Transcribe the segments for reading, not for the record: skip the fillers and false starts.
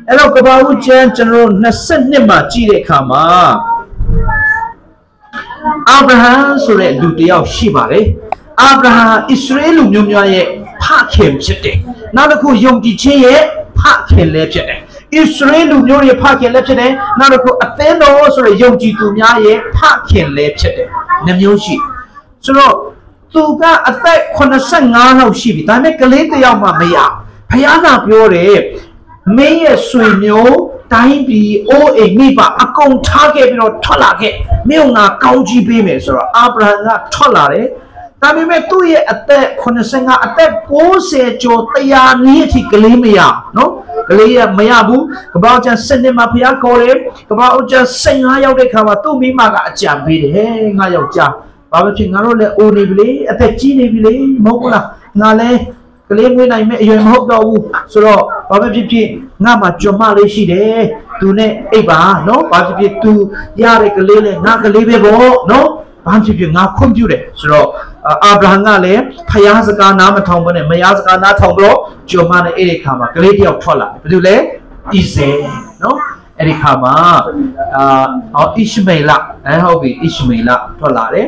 အဲ့တော့ကဘာဦးကျမ်းကျွန်တော်22မှာကြည့်တဲ့အခါမှာအာဗြဟံဆိုတဲ့လူတစ်ယောက်ရှိပါတယ်အာဗြဟံဣသရေလလူမျိုးများရဲ့ဖခင်ဖြစ်တယ်နောက်တစ်ခုယုံကြည်ခြင်းရဲ့ဖခင်လည်းဖြစ်တယ်ဣသရေလလူမျိုးရဲ့ဖခင်လည်းဖြစ်တယ်နောက်တစ်ခုအသင်းတော်ဆိုတဲ့ယုံကြည်သူများရဲ့ဖခင်လည်းဖြစ်တယ်နှမျိုးရှိဆိုတော့သူကအသက်85လောက်ရှိပြီဒါပေမဲ့ကလေးတစ်ယောက်မှမရဘုရားကပြောတယ်မင်းရဲ့ဆွေမျိုးတိုင်းပြည်အိုးအိမ်မိဘအကုန်ထားခဲ့ပြီးတော့ထွက်လာခဲ့မင်းကကောင်းကြီးပေးမယ်ဆိုတော့အာဗြဟံကထွက်လာတယ်ဒါပေမဲ့သူ့ရဲ့အသက်85အသက်90ကျော်100နည်းအထိကလေးမရနော်ကလေးရမရဘူးကပောက်ကျန်စနစ်မှာဖျားခေါ်တယ်ကပောက်ကျန်15ရောက်တဲ့ခါမှာသူ့မိမကအကြံပေးတယ်ဟဲ့ငါယောက်ျားဘာပဲဖြစ်ငါတို့လည်းအိုနေပြီလေအသက်ကြီးနေပြီလေမဟုတ်ဘူးလားငါလည်းကလေးမွေးနိုင်မဲ့အရွယ်မဟုတ်တော့ဘူးဆိုတော့ဘာပဲဖြစ်ဖြစ်ငါမှကြွမလေးရှိတယ်သူနဲ့အိပ်ပါနော်ဘာဖြစ်ဖြစ်သူရတဲ့ကလေးလည်းငါကလေးပဲပေါ့နော်ဘာဖြစ်ဖြစ်ငါခွင့်ပြုတယ်ဆိုတော့အာဗြဟံကလည်းဖျားစကားနားမထောင်ဘဲနဲ့မယားစကားနားထောင်တော့ကြွမနဲ့အဲ့ဒီခါမှာကလေးတယောက်ထွက်လာတယ်ဘာလို့လဲဣဇဲနော်အဲ့ဒီခါမှာဣရှမေလဟုတ်ပြီဣရှမေလထွက်လာတယ်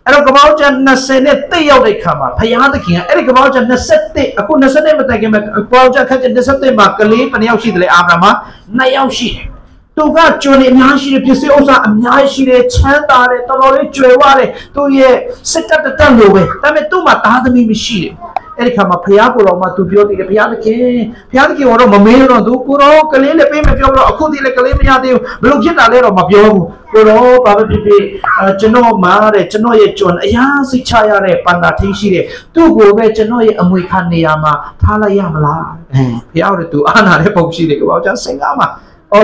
အဲ့တော့ကပောက်ကျန်20နဲ့တိတ်ရောက်တဲ့ခါမှာဖယားသခင်ကအဲ့ဒီကပောက်ကျန်21အခု20နဲ့မတိုင်ခင်မှာကပောက်ကျန်ခက်ကျန်21မှာကလေးဘယ်နှယောက်ရှိတယ်လဲအာဗြဟံမှာ2ယောက်ရှိတယ်သူကကျွန်းနေအများရှိတယ်ပစ္စည်းဥစ္စာအများရှိတယ်ချမ်းသာတယ်တော်တော်လေးကြွယ်ဝတယ်သူရဲ့စစ်တပ်တက်လို့ပဲဒါပေမဲ့သူ့မှာသားသမီးမရှိတယ်အဲ့ဒီခါမှာဖယားကိုတော့မှသူပြောတယ်ဖယားသခင်ကတော့မမေးတော့သူကိုတော့ကလေးလည်းပေးမပြောတော့အခုဒီလည်းကလေးမရသေးဘူးဘလို့ဖြစ်တာလဲတော့မပြောဘူးကိုတော့ဘာပဲဖြစ်ဖြစ်ကျွန်တော်မှာတဲ့ကျွန်တော်ရဲ့ကျွန်အရာစိတ်ချရတဲ့ပန္နာထင်းရှိတဲ့သူ့ကိုပဲကျွန်တော်ရဲ့အမွေခံနေရာမှာထားလိုက်ရမလားဖယားတို့သူအာနာတဲ့ပုံရှိတယ်ကွာကျန်စင်ကားမှာ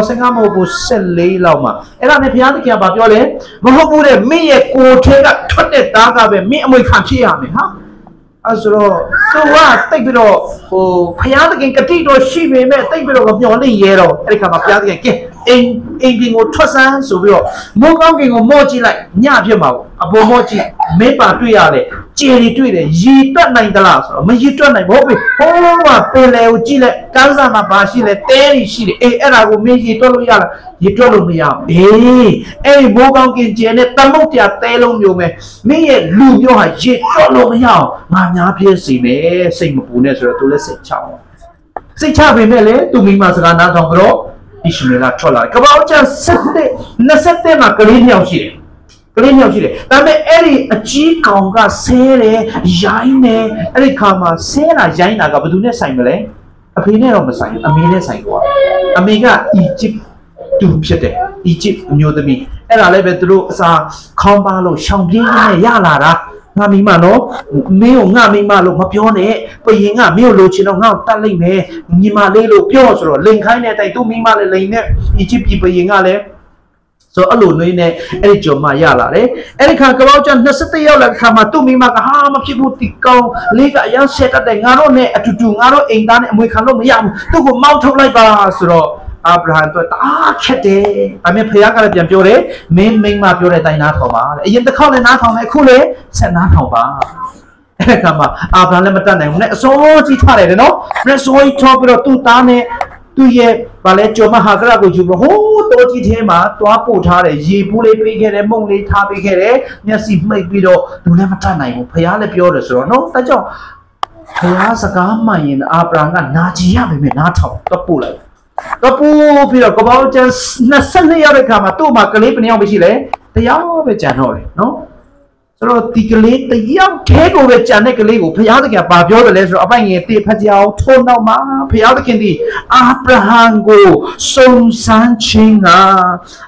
စင်ကားမဟုတ်ဘူး14လောက်မှာအဲ့ဒါနဲ့ဘုရားသခင်ကပြောလဲမဟုတ်ဘူးတဲ့မင်းရဲ့ကိုယ်ထဲကထွက်တဲ့သားကပဲမင်းအမွေခံဖြစ်ရမယ်ဟာအဲ့ဆိုတော့သူကတိတ်ပြီးတော့ဘုရားသခင်ကတိတော်ရှိပေမဲ့တိတ်ပြီးတော့မမျော်လင့်ရဲတော့အဲ့ဒီခါမှာဘုရားသခင်ကဲအိမ်ပြင်ကိုထွက်ဆန်းဆိုပြီးတော့မိုးကောင်းကင်ကိုမော့ကြည့်လိုက်ညဖြစ်မှာပေါ့အပေါ်မော့ကြည့်မင်းပါတွေ့ရတယ်ကျေရီတွေ့တယ်ရီတွက်နိုင်သလားဆိုတော့မရီတွက်နိုင်ဘူးဟုတ်ပြီဟိုးကပင်လေကိုကြည့်လိုက်ကန်းစားမှာဘာရှိလဲတဲရီရှိတယ်အေးအဲ့ဒါကိုမင်းရီတွက်လို့ရလားရီတွက်လို့မရဘူးအေးအဲ့ဒီမိုးကောင်းကင်ကျဲနဲ့သမုတ်တရားတဲလုံးမျိုးပဲမင်းရဲ့လူမျိုးဟာရီတွက်လို့မရအောင်ငါများပြည့်စီမယ်စိတ်မပူနဲ့ဆိုတော့သူလည်းစိတ်ချအောင်စိတ်ချပေမဲ့လေသူမိမစကားနားထောင်ကြတော့ဣရှမေလထွက်လာကပောက်ကျန်21မှာကလေး2ယောက်ရှိတယ်ကလေး2ယောက်ရှိတယ်ဒါပေမဲ့အဲ့ဒီအကြီးကောင်ကဆဲတယ်ရိုင်းတယ်အဲ့ဒီခါမှာဆဲတာရိုင်းတာကဘယ်သူနဲ့ဆိုင်မလဲအဖေနဲ့တော့မဆိုင်အမေနဲ့ဆိုင်ကွာအမေကအီဂျစ်တူဖြစ်တယ်အီဂျစ်အမျိုးသမီးအဲ့ဒါလည်းပဲသူတို့အစာခေါင်းပါလို့ရှောင်ပြေးနေရလာတာငါမိမနော်မင်းကိုငါမိမလို့မပြောနဲ့ပရင်ကမင်းကိုလိုချင်တော့ငါ့ကိုတတ်လိုက်မယ်ညီမလေးလို့ပြောဆိုတော့လိန်ခိုင်းတဲ့အတိုင်းသူ့မိမလည်းလိန်နဲ့အီဂျစ်ပြည်ပရင်ကလည်းဆိုအဲ့လိုနွေးနဲ့အဲ့ဒီကြော်မှရလာတယ်အဲ့ဒီခါကပောက်ကျန်21ရောက်လာတဲ့ခါမှာသူ့မိမကဟာမဖြစ်ဘူးဒီကောင်လေးကအရန်ဆက်တတ်တယ်ငါတို့နဲ့အတူတူငါတို့အိမ်သားနဲ့အမွေခံလို့မရဘူးသူ့ကိုမောင်းထုတ်လိုက်ပါဆိုတော့အာဗြဟံတို့တအားခက်တယ်ဒါပေမဲ့ဖခင်ကလည်းပြန်ပြောတယ်မင်းမိန်းမပြောတဲ့အတိုင်းနားထောင်ပါတဲ့အရင်တစ်ခေါက်လည်းနားထောင်တယ်အခုလည်းဆက်နားထောင်ပါအဲ့ဒါမှအာဗြဟံလည်းမတတ်နိုင်ဘူးနဲ့အစိုးကြီးထားတယ်နော်နဲ့ဆိုရင်ထောပြီးတော့သူ့သားနဲ့သူ့ရဲ့ဗာလဲကျော်မဟာကရကိုယူပြီးဟိုးတိုးကြီးထဲမှာတွားပို့ထားတယ်ရေပူးလေးပေးခဲ့တယ်မုံလေးထားပေးခဲ့တယ်မျက်စိမှိတ်ပြီးတော့သူလည်းမတတ်နိုင်ဘူးဖခင်လည်းပြောတယ်ဆိုတော့နော်ဒါကြောင့်ဖခင်စကားမှန်ရင်အာဗြဟံကနာကြည်ရပေမဲ့နားထောင်တော့ပို့လိုက်တော့ပို့ပြီးတော့ကပောက်ကျန်22ရောက်တဲ့ခါမှာသူ့မှာကလေးဘယ်နှယောက်ပဲရှိလဲတယောက်ပဲကြံတော့တယ်နော်ဆိုတော့ဒီကလေးတယောက်ထဲကိုပဲကြံတဲ့ကလေးကိုဘုရားသခင်ကပြောတယ်လဲဆိုတော့အပိုင်ငယ်တေဖတ်ကြအောင်ထိုးနောက်မှာဘုရားသခင်ဒီအာဗြဟံကိုစုံစမ်းခြင်းက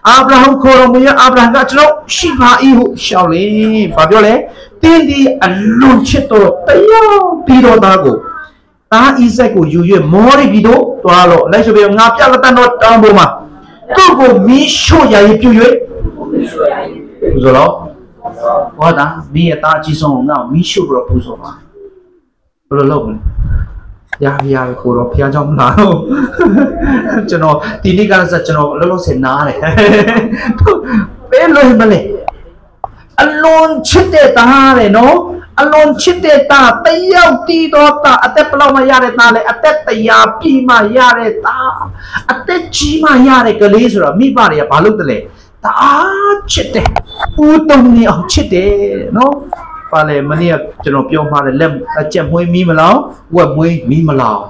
အာဗြဟံကိုရောမရအာဗြဟံကကျွန်တော်ရှိပါ၏ဟုရှောက်လေဘာပြောလဲတင်းဒီအလွန်ချစ်တော်တယောက်ပြီးတော့သားကိုသားဣဇက်ကိုယူ၍မောရိပြည်သို့သွားလို့လိုက်ဆိုပြီးငါပြလက်တန်တော်တောင်းပေါ်မှာသူ့ကိုမီးရှို့ရည်ပြု၍ဆိုတော့ဟောတာမင်းရဲ့သားအကြီးဆုံးကိုငါ့ကိုမီးရှို့ပြီးတော့ပူဇော်ပါဘယ်လိုလုပ်မလဲရကိုတော့ဖျားကြောင်းမလားကျွန်တော်ဒီနေ့ကလည်းကျွန်တော်လောလောဆယ်နားတယ်ဘယ်လိုမလဲအလွန်ချစ်တဲ့သားတယ်နော် အလွန်ချစ်တဲ့သားတယောက်တည်သောသားအသက်ဘလောက်မှရတဲ့သားလေအသက်100ပြည့်မှရတဲ့သားအသက်ကြီးမှရတဲ့ကလေးဆိုတော့မိဘတွေကဘာလုပ်တယ်လဲတအားချစ်တယ်ဦးတုံနေအောင်ချစ်တယ်နော်ပါလေမနေ့ကကျွန်တော်ပြောမှာလက်အကျက်မွေးမီးမလောင်ဝက်မွေးမီးမလောင်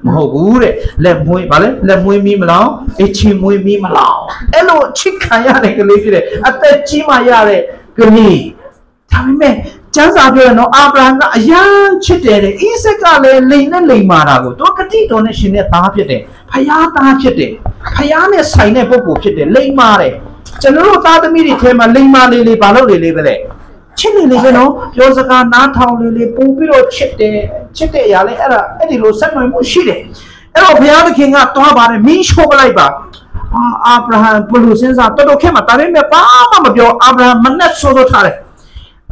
မဟုတ်ဘူးတဲ့လက်မွေးဗာလဲလက်မွေးမီးမလောင်အချင်းမွေးမီးမလောင်အဲ့လိုချစ်ခံရတဲ့ကလေးဖြစ်တယ်အသက်ကြီးမှရတဲ့ကလေးဒါပေမဲ့ကျမ်းစာပြောရနော်အာဗြဟံကအယံချစ်တယ်တဲ့ဣဇက်ကလည်းလိန်နဲ့လိန်မာတာကိုသူကတိတော်နဲ့ရှင်တဲ့သားဖြစ်တယ်ဖယားသားဖြစ်တယ်ဖယားနဲ့ဆိုင်တဲ့ပုဂ္ဂိုလ်ဖြစ်တယ်လိန်မာတယ်ကျွန်တော်တို့သားသမီးတွေထဲမှာလိန်မာလေးလေးဘာလို့လေးလေးပဲလဲချစ်နေလေပဲနော်ပြောစကားနားထောင်လေးလေးပို့ပြီးတော့ချစ်တဲ့အရာလေးအဲ့ဒီလိုဆက်နွယ်မှုရှိတယ်အဲ့တော့ဘုရားသခင်ကတွားပါတယ်မင်းရှိုးပလိုက်ပါအာဗြဟံဘလူစင်းစားတော်ခက်မှာဒါပေမဲ့ဘာမှမပြောအာဗြဟံမနဲ့စောစောထားတယ်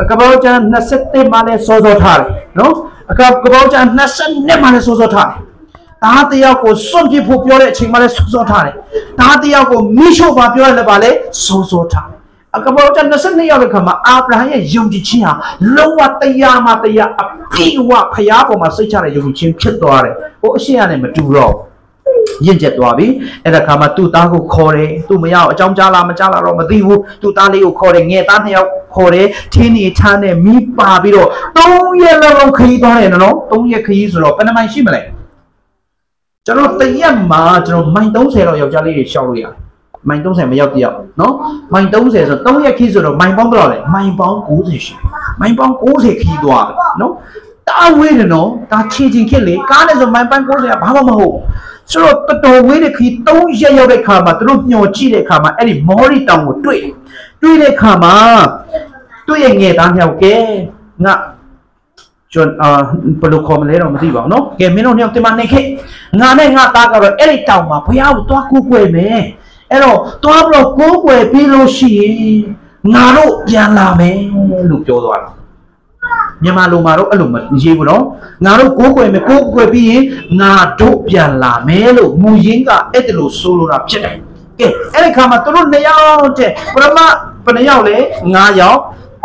ကပောကျန်27မှာလည်းစောစောထားတယ်နော်ကပောကျန်22မှာလည်းစောစောထားတယ်ဒါတယောက်ကိုစွန့်ပစ်ဖို့ပြောတဲ့အချိန်မှာလည်းစောစောထားတယ်ဒါတယောက်ကိုမင်းရှိုးပါပြောရလည်းပါလေစောစောထားအကပောကျန်22ရောက်တဲ့ခါမှာအာဗြဟံရဲ့ယုံကြည်ခြင်းဟာလုံးဝတရားမှတရားအပြည့်အဝဖျားပေါ်မှာစိတ်ချတဲ့ယုံကြည်ခြင်းဖြစ်သွားတယ်ဟိုအရှိရနဲ့မတူတော့ရင့်ကျက်သွားပြီအဲ့ဒါခါမှာသူ့သားကိုခေါ်တယ်သူ့မရအောင်အကြောင်းကြားလားမကြားလားတော့မသိဘူးသူ့သားလေးကိုခေါ်တယ်ငယ်သား2ယောက်ခေါ်တယ်ထင်းနေချမ်းနဲ့မိပါပြီးတော့3ရက်လောက်ခရီးသွားတယ်နော်3ရက်ခရီးဆိုတော့ဘယ်နှမိုင်ရှိမလဲကျွန်တော်တရက်မှာကျွန်တော်မိုင်30လောက်ယောက်ျားလေးတွေရှောက်လို့ရတယ်မိုင်30မရောက်တယောက်နော်မိုင်30ဆို3ရက်ခီးဆိုတော့မိုင်ပေါင်းဘယ်လောက်လဲမိုင်ပေါင်း90ရှိမိုင်ပေါင်း90ခီးသွားတယ်နော်တာဝေးတယ်နော်ဒါချီချင်းခက်လေကားနဲ့ဆိုမိုင်ပေါင်း90ကဘာမှမဟုတ်ဆိုတော့တော်တော်ဝေးတဲ့ခီး3ရက်ရောက်တဲ့ခါမှာသူတို့ညှော်ကြည့်တဲ့ခါမှာအဲ့ဒီမော်ရီတောင်ကိုတွေ့တဲ့ခါမှာတွေ့ရငယ်သားမြောက်ကဲငါကျွန်ဘယ်လိုခေါ်မလဲတော့မသိပါဘူးနော်ကဲမင်းတို့ညောက်တင်မနေခဲ့ငါနဲ့ငါသားကတော့အဲ့ဒီတောင်မှာဘုရားကိုတွားကူးကွယ်မယ်အဲ့တော့တွားပြီးတော့ကိုးကွယ်ပြီးလို့ရှိရင်ငါတို့ပြန်လာမယ်လို့ပြောသွားတာမြန်မာလူမှာတော့အဲ့လိုမရေးဘူးနော်ငါတို့ကိုးကွယ်မယ်ကိုးကွယ်ပြီးရင်ငါတို့ပြန်လာမယ်လို့မူရင်းကအဲ့ဒါလို့ဆိုလိုတာဖြစ်တယ်ကဲအဲ့ဒီခါမှာသူတို့2ယောက်တဲ့ပရမဘယ်နှယောက်လဲ9ယောက်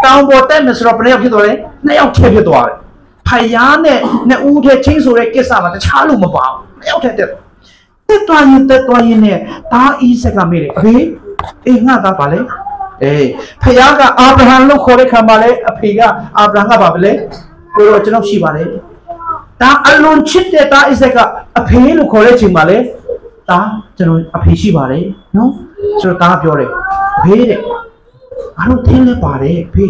တောင်ပေါ်တက်မယ်ဆိုတော့ဘယ်နှယောက်ဖြစ်သွားလဲ2ယောက်ထည့်ဖြစ်သွားတယ်ဖယားနဲ့2ဦးထဲချင်းဆိုတဲ့ကိစ္စမှာတခြားလို့မပါဘူး2ယောက်ထည့်တက်သွားရင်နဲ့ဒါအိဆက်ကမေးတယ်အဖေအေးငါသားပါလေအေးဖယားကအာဗြဟံလို့ခေါ်တဲ့ခံပါလေအဖေကအာဗြဟံကပါပဲလေကိုတော့ကျွန်တော်ရှိပါတယ်ဒါအလွန်ချစ်တဲ့ဒါအိဆက်ကအဖေလို့ခေါ်တဲ့ချိန်မှာလေဒါကျွန်တော်အဖေရှိပါတယ်နော်ဆိုတော့ဒါပြောတယ်အဖေတဲ့အားလုံးသင်လည်းပါတယ်အဖေ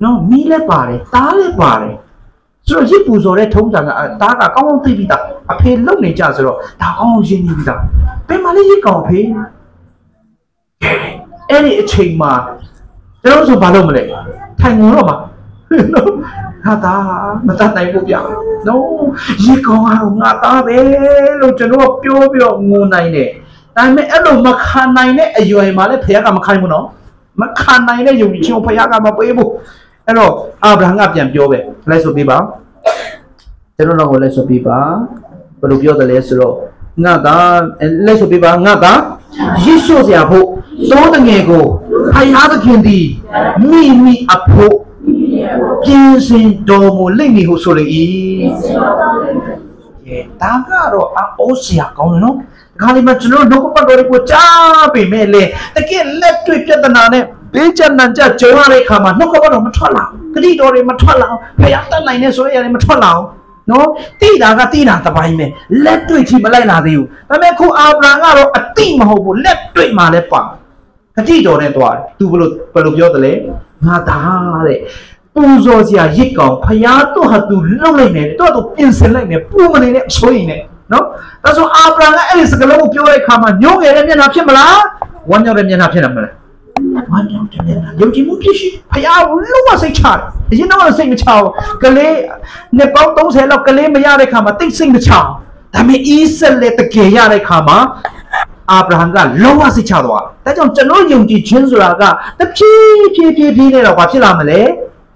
နော်မီးလည်းပါတယ်သားလည်းပါတယ်ဆိုတော့ရစ်ပူစော်တဲ့ထုံးစံကဒါကကောင်းကောင်းသိပြီးသားအဖေလုံနေကြဆိုတော့ဒါကောင်းကောင်းရင်းနေပြီးသားဘယ်မှာလဲရစ်ကောင်အဖေအဲ့ဒီအချိန်မှာကျွန်တော်ဆိုဘာလုပ်မလဲထိုင်ငုံတော့မှာနော်ငါသားမတတ်နိုင်ဘူးဗျာနော်ရစ်ကောင်ကတော့ငါသားပဲလို့ကျွန်တော်ပြောပြီးတော့ငုံနိုင်တယ်ဒါပေမဲ့အဲ့လိုမခံနိုင်တဲ့အရွယ်မှာလည်းဖခင်ကမခိုင်းဘူးနော်မခံနိုင်တဲ့ယုံကြည်ခြင်းကိုဖခင်ကမပေးဘူးအဲ့တော့အာဗြဟံကပြန်ပြောပဲလိုက်ဆိုပေးပါကျွန်တော်တို့လိုက်ဆိုပေးပါဘယ်လိုပြောတယ်လဲဆိုတော့ငါကလိုက်ဆိုပေးပါငါကယေရှုစရာဖို့သောတငယ်ကိုဖယားသခင်သည်မိအဖို့ပြင်ဆင်တော်မူလိမ့်မည်ဟုဆိုလေ၏ဒါကတော့အိုးစရာကောင်းတယ်နော်ဒီခါလေးမှာကျွန်တော်တို့ဘက်တော်ကိုကြားပေမဲ့လေတကယ်လက်တွေ့ပြဿနာနဲ့ဘေးကျန်နံကြကြုံရတဲ့အခါမှာနှုတ်ကပတ်တော်မထွက်လာဘူးဂရိတော်တွေမထွက်လာဘူးဖယားတတ်နိုင်နေဆိုရရတယ်မထွက်လာဘူးနော်တိတာကတိတာတပိုင်းပဲလက်တွေ့ချီမလိုက်လာသေးဘူးဒါပေမဲ့ခုအာဗြဟံကတော့အတိမဟုတ်ဘူးလက်တွေ့မှလည်းပါဂရိတော်နဲ့တွားတယ်သူဘယ်လိုပြောတယ်လဲငါသားတဲ့ပူဇော်စရာရစ်ကောင်ဖယားတော့ဟာသူလှုပ်လိုက်မယ်တော့သူပြင်ဆင်လိုက်မယ်ပူမနေနဲ့ဆိုရင်နဲ့နော်ဒါဆိုအာဗြဟံကအဲ့ဒီစကားလုံးကိုပြောတဲ့အခါမှာညှိုးငယ်တဲ့မျက်နှာဖြစ်မလားဝမ်းမြောက်တဲ့မျက်နှာဖြစ်တယ်မလားဝမ်းမြောက်တဲ့မျက်နှာယုံကြည်မှုဖြစ်ရှိဖယားကိုလုံးဝစိတ်ချတယ်အရင်တော့စိတ်မချဘူးကလေးနှစ်ပေါင်း30လောက်ကလေးမရတဲ့ခါမှာတိတ်စိတ်မချဘူးဒါပေမဲ့အီးဆက်လက်တကယ်ရတဲ့ခါမှာအာဗြဟံကလုံးဝစိတ်ချသွားတယ်ဒါကြောင့်ကျွန်တော်ယုံကြည်ခြင်းဆိုတာကတဖြည်းဖြည်းနဲ့တော့ဘာဖြစ်လာမလဲ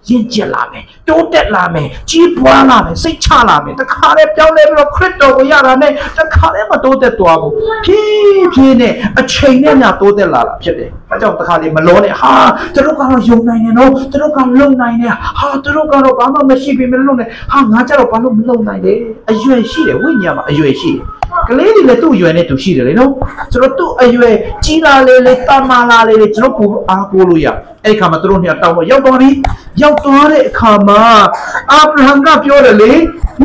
ရင့်ကျက်လာမယ်တ တိုးတက်လာမယ်ကြီးပွားလာမယ်စိတ်ချလာမယ်တခါတည်းပြောင်းလဲပြီးတော့ခရစ်တော်ကိုရတာနဲ့တခါတည်းမတိုးတက်သွားဘူးဖြည်းဖြည်းနဲ့အချိန်နဲ့များတိုးတက်လာတာဖြစ်တယ်အဲကြောင့်တခါတည်းမလောနဲ့ဟာသူတို့ကတော့ယုံနိုင်တယ်နော်သူတို့ကလုံနိုင်တယ်ဟာသူတို့ကတော့ဘာမှမရှိပြီမလုံနိုင်ဟာငါကြတော့ဘာလို့မလုံနိုင်လဲအရွယ်ရှိတယ်ဝိညာဉ်မှာအရွယ်ရှိတယ်ကလေးတွေလည်းသူ့အရွယ်နဲ့သူရှိတယ်လေနော်ဆိုတော့သူ့အရွယ်ကြီးလာလေလေတာမာလာလေလေကျွန်တော်ကိုအားကိုးလို့ရအဲ့ခါမှာသူတို့နှစ်ယောက်တောင်းတော့ရောက်သွားပြီရောက်သွားတဲ့အခါမှာအာဗြဟံကပြောတယ်လေ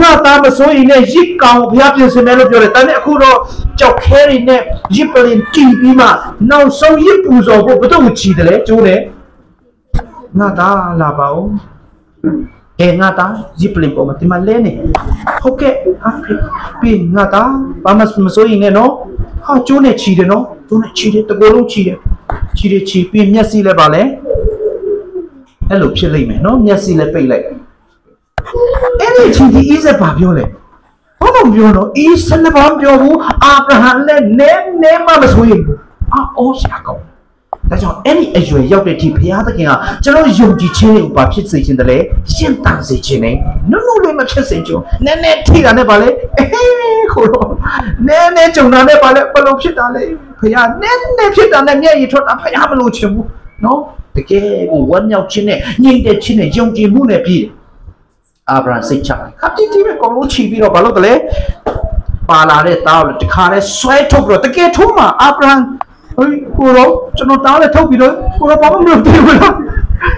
ငါသားမစိုးရင်လည်းရစ်ကောင်ဘုရားပြင်ဆင်မယ်လို့ပြောတယ်ဒါပေမဲ့အခုတော့ကြောက်ခဲတွေနဲ့ရစ်ပလင်ကြည်ပြီးမှနောက်ဆုံးရစ်ပူဇော်ဖို့ဘယ်တော့ချီတယ်လဲကျိုးတယ်ငါသားလာပါဦးငါသားရစ်ပလင်ပေါ်မှာဒီမှာလဲနေဟုတ်ကဲ့ပြီးငါသားဘာမှမစိုးရင်လည်းနော်ဟာကျိုးနဲ့ချီတယ်နော်ကျိုးနဲ့ချီတယ်တကူလုံးချီတယ်ချီပြီးမျက်စိလည်းပါလဲအဲ့လိုဖြစ်လိမ့်မယ်နော်မျက်စိလည်းပိတ်လိုက်အဲ့ဒီချင်းဒီအိစက်ဘာပြောလဲဘာမှမပြောတော့အိစက်လည်းဘာမပြောဘူးအာဗြဟံလည်းနဲမှမဆိုရင်ဘူးအော်ဆရာကောဒါကြောင့်အဲ့ဒီအရွယ်ရောက်တဲ့အထိဘုရားသခင်ကကျွန်တော်ယုံကြည်ခြင်းကိုဘာဖြစ်စေခြင်းတလဲရှင်းတန်စေခြင်းနဲ့နုလေးမဖြစ်စေခြင်းနည်းနည်းထိတာနဲ့ပါလေခိုးတော့နည်းနည်းကြုံတာနဲ့ပါလေဘလို့ဖြစ်တာလဲဘုရားနည်းနည်းဖြစ်တာနဲ့မျက်ရည်ထွက်တာဘုရားမလို့ချင်ဘူးနော်တကယ်ကိုဝမ်းမြောက်ခြင်းနဲ့ညှိတဲ့ခြင်းနဲ့ယုံကြည်မှုနဲ့ပြည့်အာဗြဟံစိတ်ချခပ်တီးတီးပဲကောင်းလို့ချီပြီးတော့ဘာလို့တလဲပါလာတဲ့သားကိုတခါလဲဆွဲထုတ်ပြီးတော့တကယ်ထုံးမှာအာဗြဟံဟိုကိုရောကျွန်တော်သားလည်းထုတ်ပြီးတော့ကိုရောဘာမှမလုပ်သေးဘူးလား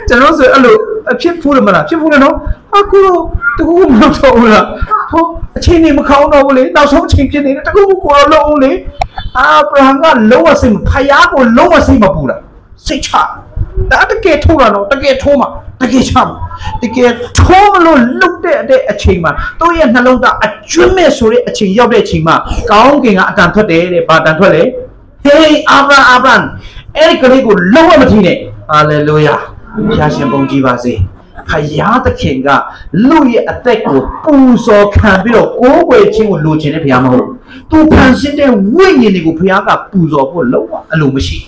ကျွန်တော်ဆိုအဲ့လိုအဖြစ်ဖူးတယ်မလားဖြစ်ဖူးတယ်နော်ဟာကိုရောတကူမလုပ်တော့ဘူးလားဟိုအချိန်နေမကောင်းတော့ဘူးလေနောက်ဆုံးအချိန်ဖြစ်နေတယ်တကူကိုရောလုံးအောင်လေအာဗြဟံကလုံးဝစိတ်ဖယားကိုလုံးဝစိတ်မပူတာစိတ်ချဒါတကယ်ထိုးတာနော်တကယ်ထိုးမှာတကယ်ချမှာတကယ်ထိုးလို့လုတ်တဲ့အချိန်မှာသူ့ရဲ့နှလုံးသားအကျွမ်းမဲ့ဆိုတဲ့အချိန်ရောက်တဲ့အချိန်မှာကောင်းကင်ကအတန်ထွက်တယ်တဲ့ဘာတန်ထွက်လဲဟေးအာဗြဟံအဲ့ဒီကလေးကိုလုံးဝမထီးနဲ့ဟာလေလုယာဘုရားရှင်ပုံကြည်ပါစေဖယားသခင်ကလူရဲ့အသက်ကိုပူဇော်ခံပြီးတော့ကိုးကွယ်ခြင်းကိုလိုချင်တဲ့ဘုရားမဟုတ်သူဖန်ဆင်းတဲ့ဝိညာဉ်တွေကိုဘုရားကပူဇော်ဖို့လုံးဝအလိုမရှိ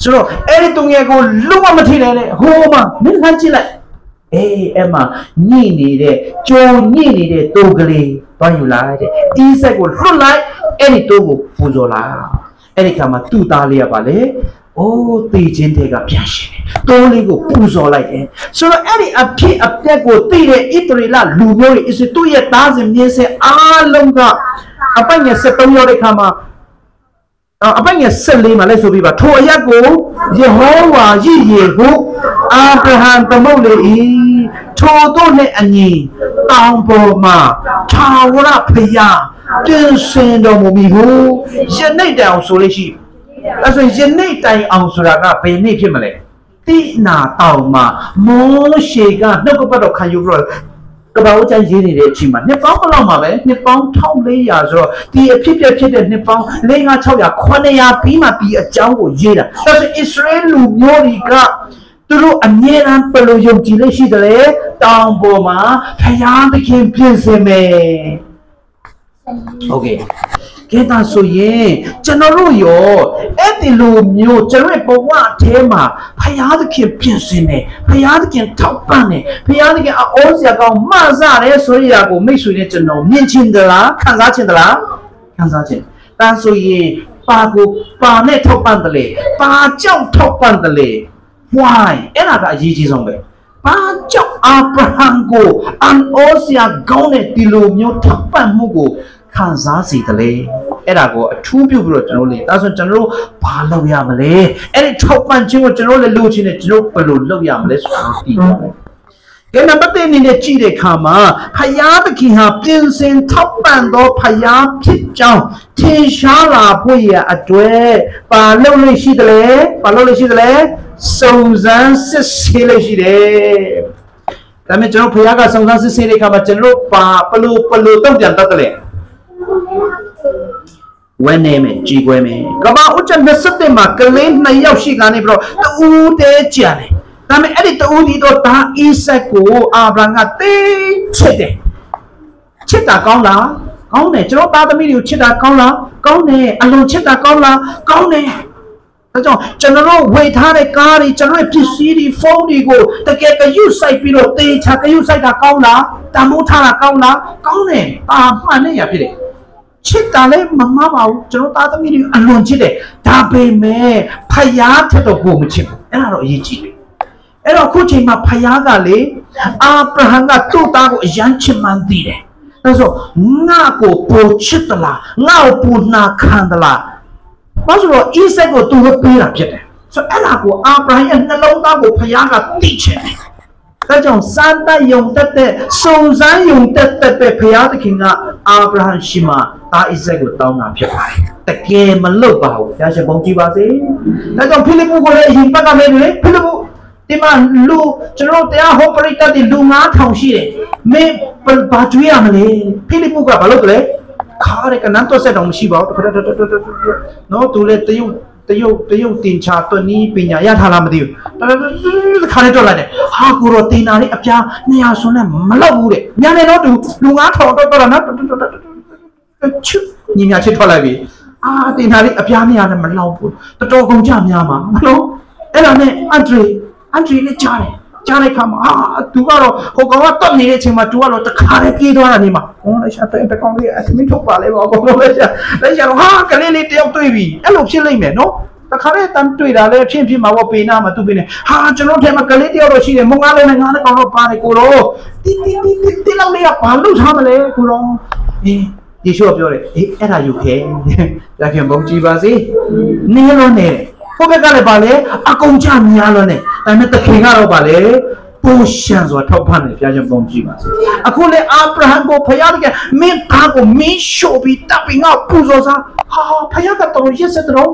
ဆိုတော့အဲ့ဒီတုံငယ်ကိုလုံးဝမထီးနဲ့ဟိုမှာမင်းခံကြည့်လိုက်အဲ့မှာညှိနေတဲ့ကြုံညှိနေတဲ့တိုးကလေးဘာယူလာတဲ့ဒီဆက်ကိုလွတ်လိုက်အဲ့ဒီတိုးကိုပူဇော်လာအဲ့ဒီခါမှာသူ့သားလေးကပါလေအိုးသိချင်းတွေကပြန်ရှင်တိုးလေးကိုပူဇော်လိုက်တယ်ဆိုတော့အဲ့ဒီအဖြစ်အပျက်ကိုသိတဲ့ဣသရေလလူမျိုးတွေအစ်သူ့ရဲ့သားစဉ်မြေးဆက်အားလုံးကအပိုင်ငယ်73ရောက်တဲ့ခါမှာအပိုင်ငယ်14မှာလည်းဆိုပြီးပါထိုအရက်ကိုယေဟောဝါရည်ရည်ကိုအာဗြဟံသမုတ်လေ၏ထိုတို့နဲ့အညီတောင်ပေါ်မှာထာဝရဘုရားပြင်ဆင်တော်မူမည်ဟုယနေ့တိုင်အောင်ဆိုလို့ရှိအဲ့ဆိုယနေ့တိုင်အောင်ဆိုတာကဘယ်နေ့ဖြစ်မလဲတိနာတောင်မှာမောရှေကနှုတ်ကပတ်တော်ခံယူပြီးတော့ကပ္ပဦးကျမ်းရေးနေတဲ့အချိန်မှာနှစ်ပေါင်းဘယ်လောက်မှာပဲနှစ်ပေါင်း1400ဆိုတော့ဒီအဖြစ်ဖြစ်တဲ့နှစ်ပေါင်း5600 900ပြီးမှဒီအကြောင်းကိုရေးတာဒါဆိုဣသရေလလူမျိုးတွေကသူတို့အမြဲတမ်းဘယ်လိုယုံကြည်လို့ရှိတယ်လဲတောင်ပေါ်မှာဘုရားသခင်ပြင်ဆင်မယ်โอเคကဲဒါဆိုရင်ကျွန်တော်တို့ရောအဲ့ဒီလိုမျိုးကျွန်တော်ရဲ့ဘဝအထဲမှာဘုရားသခင်ပြင်ဆင်တယ်ဘုရားသခင်ထောက်ပံ့တယ်ဘုရားသခင်အောစရာကောင်းမှန်စားတယ်ဆိုရကိုမိတ်ဆွေနဲ့ကျွန်တော်မြင်ချင်သလားခံစားချင်သလားခံစားချင်ဒါဆိုရင်ပါနဲ့ထောက်ပံ့တယ်လေပါကြောင့်ထောက်ပံ့တယ်လေ why အဲ့ဒါကအရေးကြီးဆုံးပဲဘာကြောင့်အာဗြဟံကိုအောစရာကောင်းတဲ့ဒီလိုမျိုးထောက်ပံ့မှုကိုခံစားစီတယ်လေအဲ့ဒါကိုအထူးပြုပြီးတော့ကျွန်တော်လေဒါဆိုကျွန်တော်တို့ဘာလုပ်ရမလဲအဲ့ဒီထောက်ပံ့ခြင်းကိုကျွန်တော်လည်းလုပ်ချင်တယ်ကျွန်တော်ဘယ်လိုလုပ်ရမလဲဆိုတာသိပါတယ်ကဲနံပါတ်1အနေနဲ့ကြည့်တဲ့အခါမှာဖယားသခင်ဟာပြင်ဆင်ထောက်ပံ့သောဖယားဖြစ်ကြောင်းထင်ရှားလာဖို့ရအတွက်ဘာလုပ်လို့ရှိတယ်လဲဘာလုပ်လို့ရှိတယ်လဲစုံစမ်းစစ်ဆေးလို့ရှိတယ်ဒါပေမဲ့ကျွန်တော်ဖယားကစုံစမ်းစစ်ဆေးတဲ့အခါမှာကျွန်တော်ဘလို့တုံ့ပြန်တတ်တယ်ဝဲနေမယ်ကြည်ခွဲမယ်ကမ္ဘာဥစ္စာ27မှာကလေး2ယောက်ရှိကနေပြီးတော့တူးတဲကြတယ်ဒါပေမဲ့အဲ့ဒီတူးဒီတော့ဒါအိဆက်ကိုအာဗြဟံကသိချစ်တယ်ချစ်တာကောင်းလားကောင်းတယ်ကျွန်တော်သားသမီးတွေကိုချစ်တာကောင်းလားကောင်းတယ်အလုံးချစ်တာကောင်းလားကောင်းတယ်ဒါ ဒါကြောင့်ကျွန်တော်ဝေထားတဲ့ကားတွေကျွန်တော်ပစ္စည်းတွေဖုန်းတွေကိုတကယ်ကယူဆိုင်ပြီးတော့တေချာကယူဆိုင်တာကောင်းလားတမိုးထားတာကောင်းလားကောင်းတယ်ပါမှန်နေရဖြစ်တယ်ချစ်တာလည်းမမှားပါဘူးကျွန်တော်သားသမီးတွေအလွန်ချစ်တယ်ဒါပေမဲ့ဖယားထက်တော့ကိုမချစ်ဘူးအဲ့ဒါတော့အရေးကြီးတယ်အဲ့တော့အခုချိန်မှာဖယားကလေအာဗြဟံကသူ့သားကိုအယမ်းချစ်မှန်းသိတယ်အဲ့ဆိုငါ့ကိုပိုချစ်သလားငါ့ကိုပိုနာခံသလားဘာလို့လဲအိဆက်ကိုသူ့ကိုပေးတာဖြစ်တယ်ဆိုအဲ့ဒါကိုအာဗြဟံရဲ့နှလုံးသားကိုဖယားကသိချင်တယ်ဒါကြောင့်စံတယုံတက်တဲ့စုံစမ်းယုံတက်တဲ့ဖယားသခင်ကအာဗြဟံရှိမှသားအိဆက်ကိုတောင်းတာဖြစ်ပါတယ်တကယ်မလုပ်ပါဘူးဘုရားရှင်ဘုန်းကြီးပါစေဒါကြောင့်ဖိလိပ္ပုကိုလည်းအရင်ဘက်ကလည်းဖိလိပ္ပုဒီမှာလူကျွန်တော်တရားဟောပရိသတ်တွေလူ9000ရှိတယ်မင်းဘာကြွေးရမလဲဖိလိပ္ပုကဘာလုပ်ကြလဲခါရကနန်းတော့ဆက်တော့မရှိပါဘူးနော်သူလည်းတရုတ်တင်ချတွနီးပညာရထားလားမသိဘူးခါရတော့လိုက်တယ်ဟာကိုတော့တင်နာလေးအပြား200ဆွန်းနဲ့မလောက်ဘူးတဲ့ညာနေတော့သူလူ9000တော့နော်ချွညီညာချစ်ထွက်လိုက်ပြီအာတင်နာလေးအပြား200နဲ့မလောက်ဘူးတော်တော်ကုန်ကြများမှာနော်အဲ့ဒါနဲ့အန်ဒရီနဲ့ကြားတဲ့ခါမှာသူကတော့ဟိုကောင်ကတွတ်နေတဲ့အချိန်မှာသူကတော့တခါလေးပြေးသွားတာနေမှာဟောလိုက်ရှာတဲ့ကောင်လေးအထမင်းထုတ်ပါလေပေါ့ကောင်လေးရှာတော့ဟာကလေးလေးတယောက်တွေ့ပြီအဲ့လိုဖြစ်လိမ့်မယ်နော်တခါလေးတန်းတွေ့တာလည်းဖြစ်မှာပေါ့ပေနာမှာသူပေးနေဟာကျွန်တော်ထဲမှာကလေးတယောက်တော့ရှိတယ်မုံကားလေးနဲ့ငါးနဲ့ကောင်တော့ပါတယ်ကိုတော့တီလောက်လေးကဘာလို့ထားမလဲကိုတော့ယေရှုပြောတယ်အေးအဲ့ဒါယူခဲဒါခင်ဘုံကြည့်ပါစေနေလို့နေဘုဘကလည်းပါလေအကုန်ကြများလို့နဲ့ဒါနဲ့တခင်ကတော့ပါလေပိုးရှံဆိုတာထောက်ဖတ်နေဘုရားရှင်ပုံကြည့်ပါစေအခုလေအာဗြဟံကိုဖယားကမင်းသားကိုမင်းရှို့ပြီးတပ်ပြီးငါပူဇော်စားဟာဖယားကတော့ရက်စက်တော့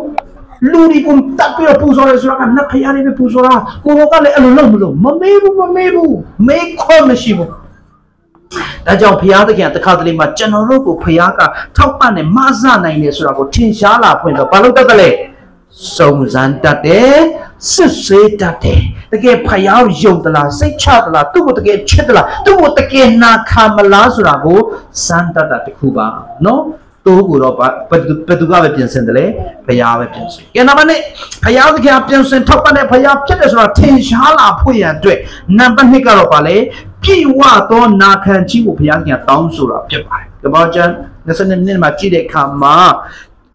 လူတွေကိုတပ်ပြီးပူဇော်ရဲဆိုတာကနတ်ဖယားတွေပဲပူဇော်တာကိုကလည်းအဲ့လိုလုပ်မလို့မမေးဘူးမေးခွန်းမရှိဘူးဒါကြောင့်ဘုရားသခင်တခါတလေမှာကျွန်တော်တို့ကိုဘုရားကထောက်ပံ့နေမဆနိုင်နေဆိုတာကိုထင်ရှားလာဖွင့်တော့ဘာလို့တတ်တယ်လဲစုံစမ်းတတ်တယ်စစ်ဆေးတတ်တယ်တကယ်ဖယားယုံသလားစိတ်ချသလားသူ့ကိုတကယ်ချစ်သလားသူ့ကိုတကယ်နာခံမလားဆိုတာကိုစမ်းတတ်တာတခုပါနော်သူ့ကိုတော့ဘယ်သူကပဲပြင်ဆင်တယ်လေဖယားပဲပြင်ဆင်ကဲနောက်နေ့ဖယားသခင်ပြင်ဆင်ထောက်ပံ့တဲ့ဖယားဖြစ်တယ်ဆိုတာထင်ရှားလာဖွင့်ရအတွက်နံပါတ်2ကတော့ပါလေပြည့်ဝသောနာခံခြင်းကိုဘုရားသခင်တောင်းဆိုတာဖြစ်ပါတယ်ကပ္ပကျမ်း22မှာကြည့်တဲ့အခါမှာ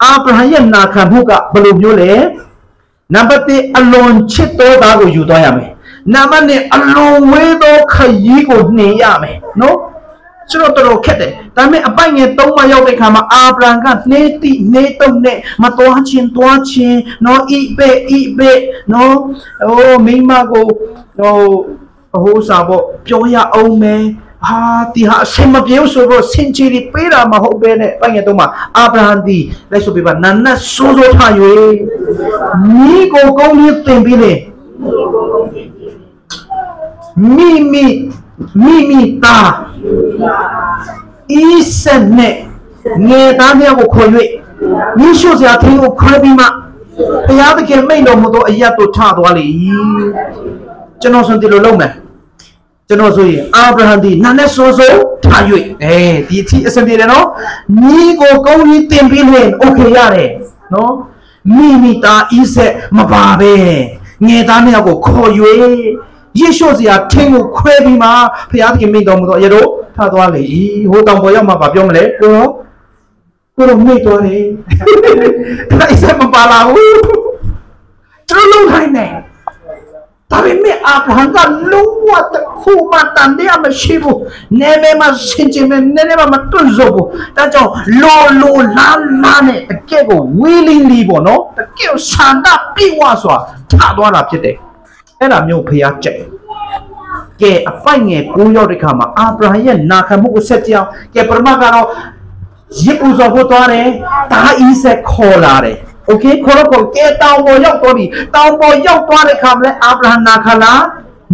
အာဗြဟံရဲ့နာခံမှုကဘယ်လိုမျိုးလဲနံပါတ်1အလွန်ချစ်သောသားကိုယူသွားရမယ်နံပါတ်2အလွန်ဝေးသောခရီးကိုနှင်ရမယ်နော်ဆိုတော့တော်ခက်တယ်ဒါပေမဲ့အပိုင်ငယ်3မှာရောက်တဲ့ခါမှာအာဗြဟံကနှေးတိနှေးတုံနဲ့မတော်ချင်းနော်ဣဘေနော်မိမကိုဟိုစာပေါ့ပြောရအောင်မယ်ဟာဒီဟာအစမပြေဆိုတော့စင်ချီပေးတာမဟုတ်ပဲနဲ့ပိုင်းရတော့မှာအာဗြဟံဒီလက်ဆိုပြပါနန်းနတ်စိုးထား၍မိကိုကောင်းလေးတင်ပြီးလေမိတာဤစနဲ့ငယ်သားများကိုခေါ်၍မိရှုစရာထင်းကိုခွဲပြီးမှဘုရားသခင်မိန့်တော်မူသောအရာတို့ထသွားလေကျွန်တော်ဆိုဒီလိုလုပ်မယ်ကျွန်တော်ဆိုရင်အာဗြဟံဒီနာနဲ့ဆိုထား၍ဒီအထိအစင်ပြေတယ်နော်မိကိုကောင်းကြီးတင်ပြီးလေโอเคရတယ်နော်မိတာဤဆက်မပါပဲငယ်သားများကိုခေါ်၍ယေရှုစရာထင်းကိုခွဲပြီးမှဘုရားသခင်မိန့်တော်မူသောအရာတို့ထသွားလေဟိုတောင်ပေါ်ရောက်မှဗာပြောမလဲကိုတော့မိတ်သွားတယ်ဒါဤဆက်မပါလာဘူးကျွန်တော်လုံးထိုင်နေဒါပေမဲ့အာဗြဟံကလုံးဝတခုမှတန်တရားမရှိဘူးနေမဲမှာစင်ကြင်မဲ့နေမဲမှာမတွန့်စောဘူးဒါကြောင့်လိုလာနဲ့တကယ့်ကိုဝီလင်းလီပေါ့နော်တကယ့်ဆန္ဒပြေဝစွာထသွားတာဖြစ်တယ်အဲ့ဒါမျိုးဖျားကြိုက်ကဲအပိုင်ငယ်9ရောက်တဲ့ခါမှာအာဗြဟံရဲ့နာခံမှုကိုဆက်ကြအောင်ကဲပရမကတော့ရစ်ပူဇော်ဖို့သွားတယ်ဒါဤဆက်ခေါ်လာတယ်โอเคခေါ်တော့ကဲတောင်ပေါ်ရောက်သွားပြီတောင်ပေါ်ရောက်သွားတဲ့ခါမှာလဲအာဗြဟံနာခံလား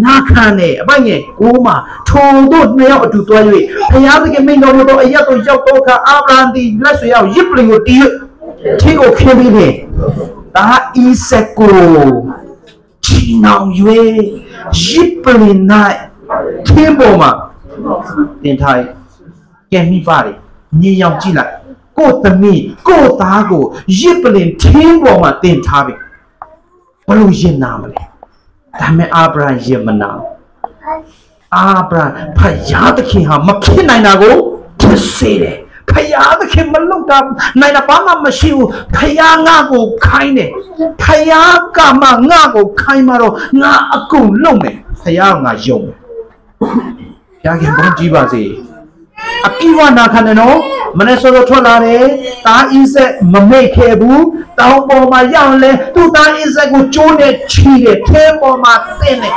နာခံတယ်အပိုင်ငယ်9မှာထိုတို့2ယောက်အတူသွား၍ဘုရားသခင်မိန့်တော်မူသောအရာတို့ရောက်တော့ခါအာဗြဟံသည်လက်ဆွေရောက်ရစ်ပလင်ကိုတီးထင်းကိုခင်းပြီးတယ်ဒါဤဆက်ကိုချီနှောင်၍ရစ်ပလင်၌ထင်းပေါ်မှာတင်ထားကဲမိပါတယ်မြေရောက်ကြည့်လိုက်ကိုသမီးကိုသားကိုရစ်ပလင်ထင်းပေါ်မှာတင်ထားပြီ ဘလို့ရင်နာမလဲဒါမဲ့အာဗြဟံရင်မနာအာဗြဟံဖယားသခင်ဟာမဖြစ်နိုင်တာကိုဖြစ်စေတယ်ဖယားသခင်မလုပ်တာနိုင်တာဘာမှမရှိဘူးဖယားငါ့ကိုခိုင်းတယ်ဖယားကမှငါ့ကိုခိုင်းမှာတော့ငါအကုန်လုပ်မယ်ဖယားကငါယုံတယ်ဖယားခင်ဘုန်းကြီးပါစေအပြည့်ဝနာခံတယ်နော်မနေ့စောစောထွက်လာတယ်တာအင်းဆက်မမိတ်ခဲ့ဘူးတောင်ပေါ်မှာရောက်လဲသူ့တာအင်းဆက်ကိုကျိုးနဲ့ချီတယ်ထဲပေါ်မှာသင်းတယ်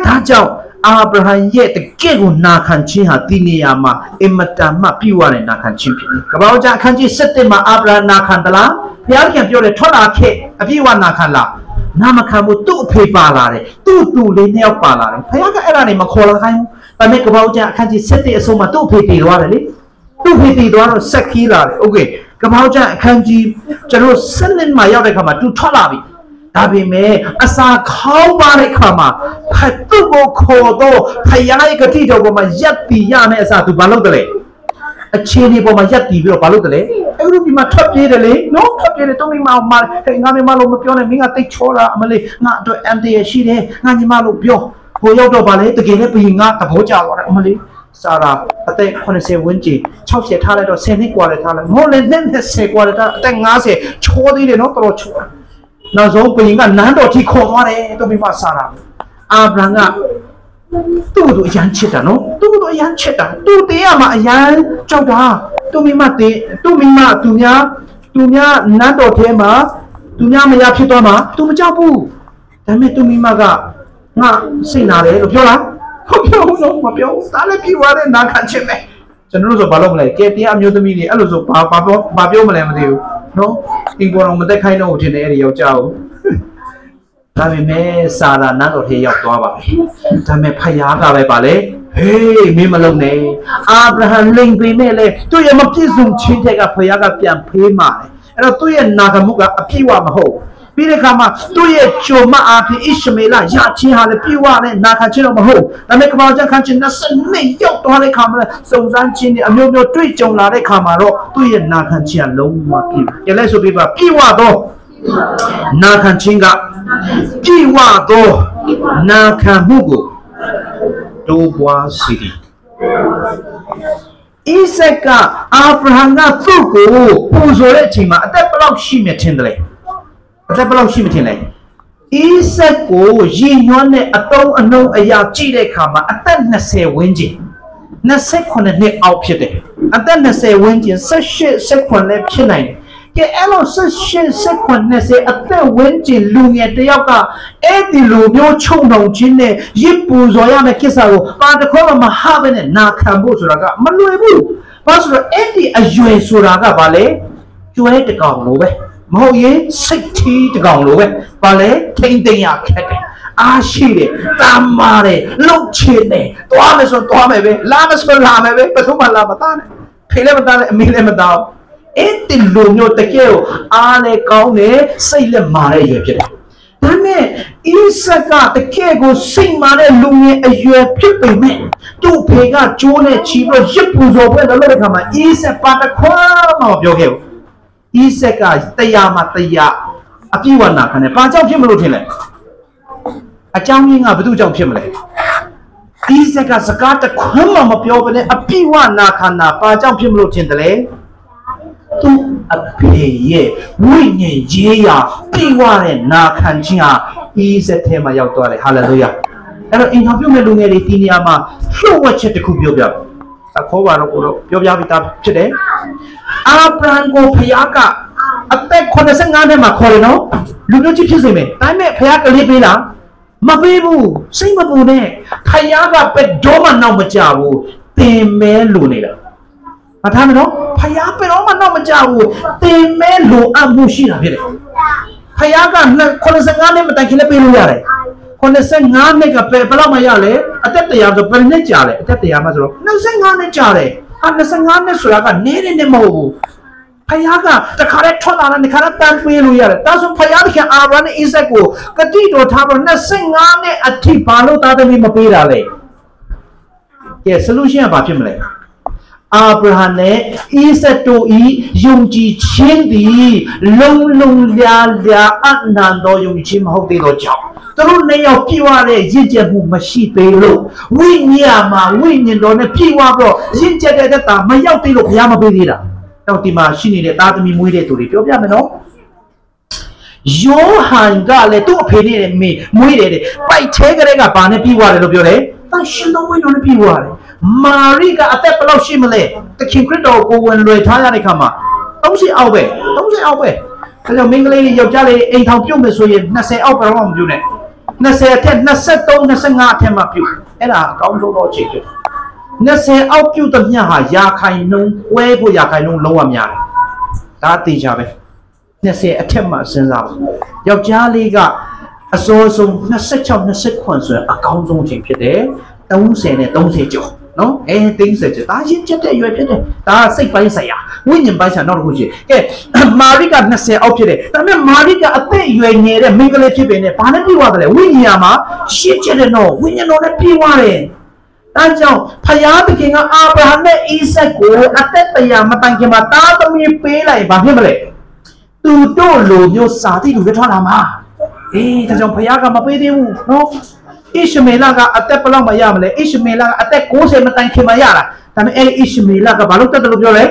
ဒါကြောင့်အာဗြဟံရဲ့တကယ့်ကိုနာခံခြင်းဟာဒီနေရာမှာအင်မတန်မှပြည့်ဝတဲ့နာခံခြင်းဖြစ်တယ်။ကပ္ပဦးကျမ်းအခန်းကြီး7မှာအာဗြဟံနာခံသလား။ဘုရားခင်ပြောတယ်ထွက်လာခဲ့အပြည့်ဝနာခံလား။နာမခံဘူးသူ့အဖေပါလာတယ်။သူ့တူလေးနှစ်ယောက်ပါလာတယ်။ဘုရားကအဲ့ဒါနေမခေါ်လာခိုင်းဘူး။ဒါပေမဲ့ကပ္ပဦးကျမ်းအခန်းကြီး7အဆုံးမှာသူ့အဖေတည်သွားတယ်လေ။သူ့အဖေတည်သွားတော့ဆက်ခီးလာတယ်။ Okay ကပ္ပဦးကျမ်းအခန်းကြီးကျွန်တော်7မှာရောက်တဲ့ခါမှာသူထွက်လာပြီ။ဒါပေမဲ့အစာခေါင်းပါတဲ့ခါမှာဖတ်သူ့ကိုခေါ်တော့ဖယားရဲ့ဂတိတော်ပေါ်မှာရက်တီရမယ့်အစားသူဘာလုပ်တယ်လဲအခြေအနေပေါ်မှာရက်တီပြီးတော့ဘာလုပ်တယ်လဲအဲ့လိုဒီမှာထွက်ပြေးတယ်လေနော်ထွက်ပြေးတယ်တော့မိမအောင်မှာဟဲ့ငါမိမလို့မပြောနဲ့မင်းကတိတ်ချောတာအမလေးငါအတွက်အန်တီရရှိတယ်ငါညီမလို့ပြောဟိုရောက်တော့ဗာလေတကယ်လည်းပြီးငါသဘောကျသွားတယ်အမလေးစာရာအသက်80ဝန်းကျင်60ထားလိုက်တော့10နှစ်กว่าလည်းထားလိုက်မဟုတ်လေ20กว่าလည်းထားအသက်50ချောသေးတယ်နော်တော်တော်ချောနောက်ဆုံးဘုရင်ကနန်းတော်ထိခေါ်သွားတယ်သူမိမဆာရာအာဗြဟံကသူ့ကိုအရန်ချစ်တာနော်သူ့ကိုအရန်ချစ်တာသူ့တရားမှာအရန်ကြောက်တာသူမိမသူများနန်းတော်ထဲမှာသူများမရဖြစ်သွားမှာသူမကြောက်ဘူးဒါပေမဲ့သူမိမကငါစိတ်နာတယ်လို့ပြောလားဟုတ်ပြောဘူးနော်မပြောဘူးဒါလည်းပြေသွားတဲ့နာခံချင်တယ်ကျွန်တော်တို့ဆိုဘာလုပ်မလဲကဲတရားအမျိုးသမီးတွေအဲ့လိုဆိုဘာပြောမလဲမသိဘူးနော်ဒီပေါ်တော့မသက်ခိုင်းတော့ဘူးထင်တယ်အဲ့ဒီယောက်ျားကိုဒါပေမဲ့စာရာနန်းတော်ထဲရောက်သွားပါပြီဒါပေမဲ့ဖယားကပဲပါလေဟေးမင်းမလုံးနဲ့အာဗြဟံလိန်ပေမဲ့လေသူ့ရဲ့မပြည့်စုံခြင်းတဲ့ကဖယားကပြန်ဖေးမာတယ်အဲ့တော့သူ့ရဲ့နာဂမှုကအပြည့်ဝမဟုတ်ပြီးတဲ့အခါမှာသူ့ရဲ့ဂျုံမအားဖြင့်ဣရှမေလရချင်းဟာလည်းပြည့်ဝတဲ့နာခံခြင်းတော့မဟုတ်ဒါပေမဲ့ကမ္ဘာကျမ်းခန်းခြင်း22ရောက်သွားတဲ့အခါမှာစုံစမ်းခြင်းတွေအမျိုးမျိုးတွေ့ကြုံလာတဲ့အခါမှာတော့သူ့ရဲ့နာခံခြင်းကလုံးဝပြည့်တယ်လည်းဆိုပြပါပြည့်ဝတော့နာခံခြင်းကပြည့်ဝသောနာခံမှုကိုတိုးပွားစေသည်ဣဇက်ကအာဗြဟံကသူ့ကိုပူဇော်တဲ့အချိန်မှာအသက်ဘယ်လောက်ရှိမြင့်ထင်တယ်လဲအသက်ဘယ်လောက်ရှိမြင့်ထင်လဲဣဇက်ကိုရည်ညွှန်းတဲ့အတုံးအနှုံးအရာကြည့်တဲ့အခါမှာအသက်20ဝန်းကျင်29နှစ်အောက်ဖြစ်တယ်အသက်20ဝန်းကျင်18 19လည်းဖြစ်နိုင်တယ်ကဲအဲ့လို18 19 20အသက်ဝန်းကျင်လူငယ်တယောက်ကအဲ့ဒီလူမျိုးချုံနှုံခြင်းနဲ့ရစ်ပူဇော်ရမယ့်ကိစ္စကိုပါတခေါမဟာပဲနဲ့နာခံဖို့ဆိုတာကမလွယ်ဘူးဘာလို့ဆိုတော့အဲ့ဒီအရွယ်ဆိုတာကဘာလဲကျွဲတကောင်လိုပဲမဟုတ်ရင်စိတ်ထီးတကောင်လိုပဲဘာလဲထိမ့်သိမ့်ရခက်တယ်အားရှိတယ်တာမာတယ်လှုပ်ချင်တယ်သွားမယ်ဆိုသွားမယ်ပဲလာမယ်ဆိုလာမယ်ပဲဘယ်သူမှလာမသားနဲ့ဖေလည်းမသားနဲ့အမေလည်းမသားအဲ့ဒီလိုမျိုးတကယ်ကိုအားလည်းကောင်းတယ်စိတ်လည်းမာတဲ့ရွယ်ဖြစ်တယ်ဒါနဲ့ဣဇက်ကတကယ်ကိုစိတ်မာတဲ့လူငယ်အရွယ်ဖြစ်ပေမဲ့သူ့ဖေကကျိုးနဲ့ချီပြီးရစ်ပူဇော်ပွဲလုပ်တဲ့ခါမှာဣဇက်ပါတခွာမှမပြောခဲ့ဘူးဣဇက်ကတရားမှာတရားအပြည့်ဝနာခံတယ်ဘာကြောင့်ဖြစ်မလို့ထင်လဲအကြောင်းရင်းကဘယ်သူကြောင့်ဖြစ်မလဲဣဇက်ကစကားတခွန်းမှမပြောဘဲနဲ့အပြည့်ဝနာခံတာဘာကြောင့်ဖြစ်မလို့ထင်တယ်လဲသူအဖေရဲ့ဝိညာဉ်ရေးရာပြည့်ဝတဲ့နာခံခြင်းဟာဣဇက်ထဲမှာရောက်သွားတယ်ဟာလေလုယာအဲ့တော့အင်တာဗျူးမဲ့လူငယ်တွေဒီနေရာမှာလှုပ်ဝက်ချက်တစ်ခုပြောပြခေါ်ပါတော့ကိုတော့ပြောပြပြီးသားဖြစ်တယ်အာဗြဟံကိုဖယားကအသက်85နှစ်မှာခေါ်တယ်နော်လူမျိုးကြီးဖြစ်စေမယ်ဒါပေမဲ့ဖယားကလေးပေးလားမပေးဘူးစိတ်မပူနဲ့ဖယားကပဲဒေါမနောက်မကြဘူးသင်မဲလိုနေတာမထားမနော်ဖယားပဲတော့မနောက်မကြဘူးသင်မဲလိုအပ်မှုရှိတာဖြစ်တယ်ဖယားက85နှစ်မတိုင်ခင်လည်းပေးလို့ရတယ်85နှစ်ကဘယ်လောက်မှရလဲအသက်100ဆိုဘယ်နှစ်ကြာလဲအသက်100မှဆိုတော့25နှစ်ကြာတယ်25နှစ်ဆိုတာကနည်းနေမဟုတ်ဘူးဖယားကတခါတည်းထွက်လာတဲ့ခါတည်းတန်ပေးလို့ရတယ်ဒါဆိုဖယားကအာဗြဟံနဲ့ဣဇက်ကိုကတိတော်ထားပြီး25နှစ်အထိဘာလို့သားသမီးမပေးတာလဲကဲ solution ကဘာဖြစ်မလဲ အာဗြဟံနဲ့ဣဇက်တို့ဤယုံကြည်ခြင်းသည်လုံးလုံးလျားလျားအနန္တယုံကြည်ခြင်းမဟုတ်သေးသောကြောင့်သူတို့နှစ်ယောက်ပြည့်ဝတဲ့ရင့်ကျက်မှုမရှိသေးလို့ဝိညာဉ်မှာဝိညာဉ်တော်နဲ့ပြည့်ဝပြီးတော့ရင့်ကျက်တဲ့တာမရောက်သေးလို့ဘုရားမပေးသေးတာတော့ဒီမှာရှိနေတဲ့သားသမီးမွေးတဲ့သူတွေပြောပြမယ်နော်ယောဟန်ကလည်းသူ့အဖေနဲ့မွေးတယ်ပိုက်ထဲကလေးကဘာနဲ့ပြည့်ဝတယ်လို့ပြောတယ်တန်ရှင်တော်ဝိညာဉ်နဲ့ပြည့်ဝတယ်မာရိကအသက်ဘယ်လောက်ရှိမလဲသခင်ခရစ်တော်ကိုဝင်လွယ်ထားရတဲ့ခါမှာ30အောက်ပဲ30အောက်ပဲဒါကြောင့်မိန်းကလေးတွေယောက်ျားလေးအိမ်ထောင်ပြုတ်မယ်ဆိုရင်20အောက်ဘာမှမပြုတ်နဲ့20အထက်23 25အထက်မှာပြုတ်အဲ့ဒါအကောင်းဆုံးတော့ချိန်ဖြစ်20အောက်ပြုတ်တဲ့မြတ်ဟာရာခိုင်နှုန်းဝဲဖို့ရာခိုင်နှုန်းလုံးဝများတယ်ဒါအသေးချပဲ20အထက်မှာစဉ်းစားပါယောက်ျားလေးကအစောဆုံး26 29ဆိုရင်အကောင်းဆုံးချိန်ဖြစ်တယ်30နဲ့30ကျော်နော်30ကျော်ဒါရင့်ကျက်တဲ့ရွယ်ဖြစ်တယ်ဒါစိတ်ပိုင်းဆိုင်ရာဝိညာဉ်ပိုင်းဆိုင်ရာနောက်တစ်ခုရှိကဲမာရိက20အောက်ဖြစ်တယ်ဒါပေမဲ့မာရိကအသက်အရွယ်ငယ်တဲ့မိန်းကလေးဖြစ်ပေနဲ့ဘာနဲ့ပြေဝတယ်လဲဝိညာဉ်မှာရှင်းကျက်တဲ့နော်ဝိညာဉ်တော်နဲ့ပြေဝတယ်ဒါကြောင့်ဖယားသခင်ကအာဗြဟံနဲ့ဣဇက်ကိုအသက်တရားမတိုင်ခင်မှာသားသမီးပေးလိုက်ဘာဖြစ်မလဲသူတို့လိုမျိုးစာတိလူတွေထွားလာမှာဒါကြောင့်ဖယားကမပေးသေးဘူးနော်ဣရှမေလကအသက်ဘယ်လောက်မှရမလဲဣရှမေလကအသက်60မတိုင်ခင်မှရတာဒါပေမဲ့အဲ့ဒီဣရှမေလကဘာလို့တက်တယ်လို့ပြောလဲ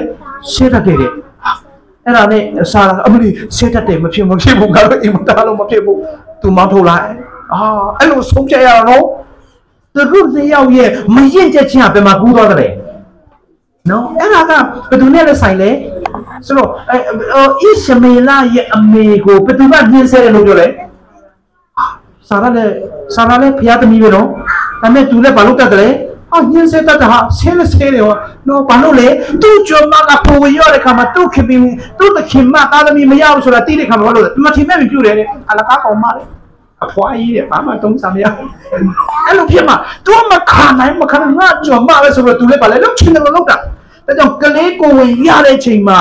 ရှေ့တက်တယ်အဲ့ဒါနဲ့စာအမလီရှေ့တက်တယ်မဖြစ်ဘူးငါတို့အိမ်မသားလို့မဖြစ်ဘူးသူမောင်းထုတ်လိုက်အဲ့လိုဆုံးဖြတ်ရတော့နော်သူတို့နှစ်ယောက်ရဲ့မရင်ချက်ချင်းကဘယ်မှာကူးသွားတယ်လဲနော်အဲ့ဒါကဘယ်သူနဲ့လဲဆိုင်လဲဆိုတော့ဣရှမေလရဲ့အမေကိုဘယ်သူကညှင်းဆဲတယ်လို့ပြောလဲစာရလည်းဖျားသမီးပဲနော်ဒါပေမဲ့သူလည်းဘာလို့တက်တယ်လဲညှင်းဆဲတတ်တာဟာဆဲတယ်ဟောနော်ဘာလို့လဲသူ့ကျော်မကပိုဝရောတဲ့ခါမှာသူ့ခင်သူ့တခင်မသားသမီးမရဘူးဆိုတာသိတဲ့ခါမှာဘာလို့လဲဒီမှာထင်မဲ့ပြုတယ်အလကားကောင်မလေအဖွားကြီးတဲ့ဘာမှတုံးစားမရအဲ့လိုဖြစ်မှာသူမခံနိုင်ငါကျော်မပဲဆိုတော့သူလည်းဘာလဲလုံးချင်တယ်လို့လုပ်တာဒါကြောင့်ကလေးကိုဝင်ရတဲ့ချိန်မှာ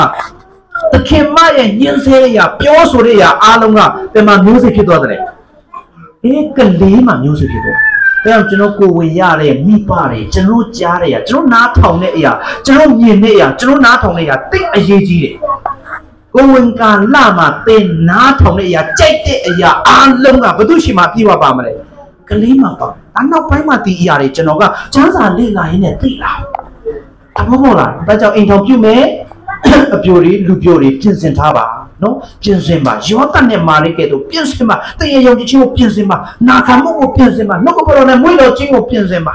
တခင်မရဲ့ညှင်းဆဲရပြောဆိုရအားလုံးကဒီမှာမျိုးစိဖြစ်သွားတယ်ကလေးမှမျိုးစိဖြစ်သွားတယ်ဒါကြောင့်ကျွန်တော်ကိုဝင်ရတဲ့မိဘတွေကျွန်တော်ကြားတဲ့အရာကျွန်တော်နားထောင်တဲ့အရာကျွန်တော်မြင်တဲ့အရာကျွန်တော်နားထောင်တဲ့အရာတိတ်အရေးကြီးတယ်ကိုဝင်ကလာမှသင်နားထောင်တဲ့အရာကြိုက်တဲ့အရာအားလုံးကဘယ်သူရှိမှပြေဝပါမလဲကလေးမှပါနောက်ပိုင်းမှဒီအရာတွေကျွန်တော်ကကျမ်းစာလေ့လာရင်းနဲ့သိလာမဟုတ်လားဒါကြောင့်အိမ်ထောင်ပြုမယ်အပြိုတွေလူပြိုတွေပြင်ဆင်ထားပါနော်ပြင်ဆင်ပါယောသနဲ့မာရိကဲ့သို့ပြင်ဆင်ပါတရေယုံကြည်ခြင်းကိုပြင်ဆင်ပါနာခံမှုကိုပြင်ဆင်ပါနှုတ်ကပတော်နဲ့မွေးတော်ခြင်းကိုပြင်ဆင်ပါ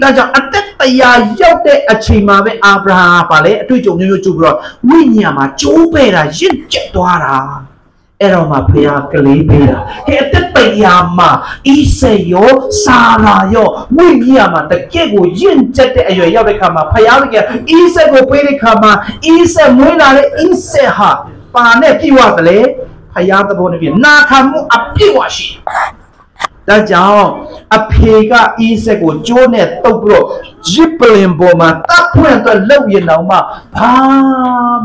ဒါကြောင့်အသက်တရားရောက်တဲ့အချိန်မှာပဲအာဗြဟံပါလေအတွေ့အကြုံမျိုးကျူပြီးတော့ဝိညာဉ်မှာကျိုးပဲ့တာရင့်ကျက်သွားတာအဲ့တော့မှဖခင်ကလေးပေးတာအသက်တရားမှာဣဆေယောစာရာယောဝိညာဉ်မှာတကယ့်ကိုရင့်ကျက်တဲ့အရွယ်ရောက်တဲ့ခါမှာဖခင်ကဣဆေကိုပေးတဲ့ခါမှာဣဆေမွေးလာတဲ့ဣဆေဟာပါနဲ့ပြည့်ဝတယ်လေဖခင်သဘောနဲ့ပြနာခံမှုအပြည့်ဝရှိဒါကြောင့်အဖေကဣဆက်ကိုကျိုးနဲ့တုပ်ပြီးတော့ရစ်ပလင်ပေါ်မှာတပ်ဖွင့်တော့လှုပ်ရင်တော့မှဘာ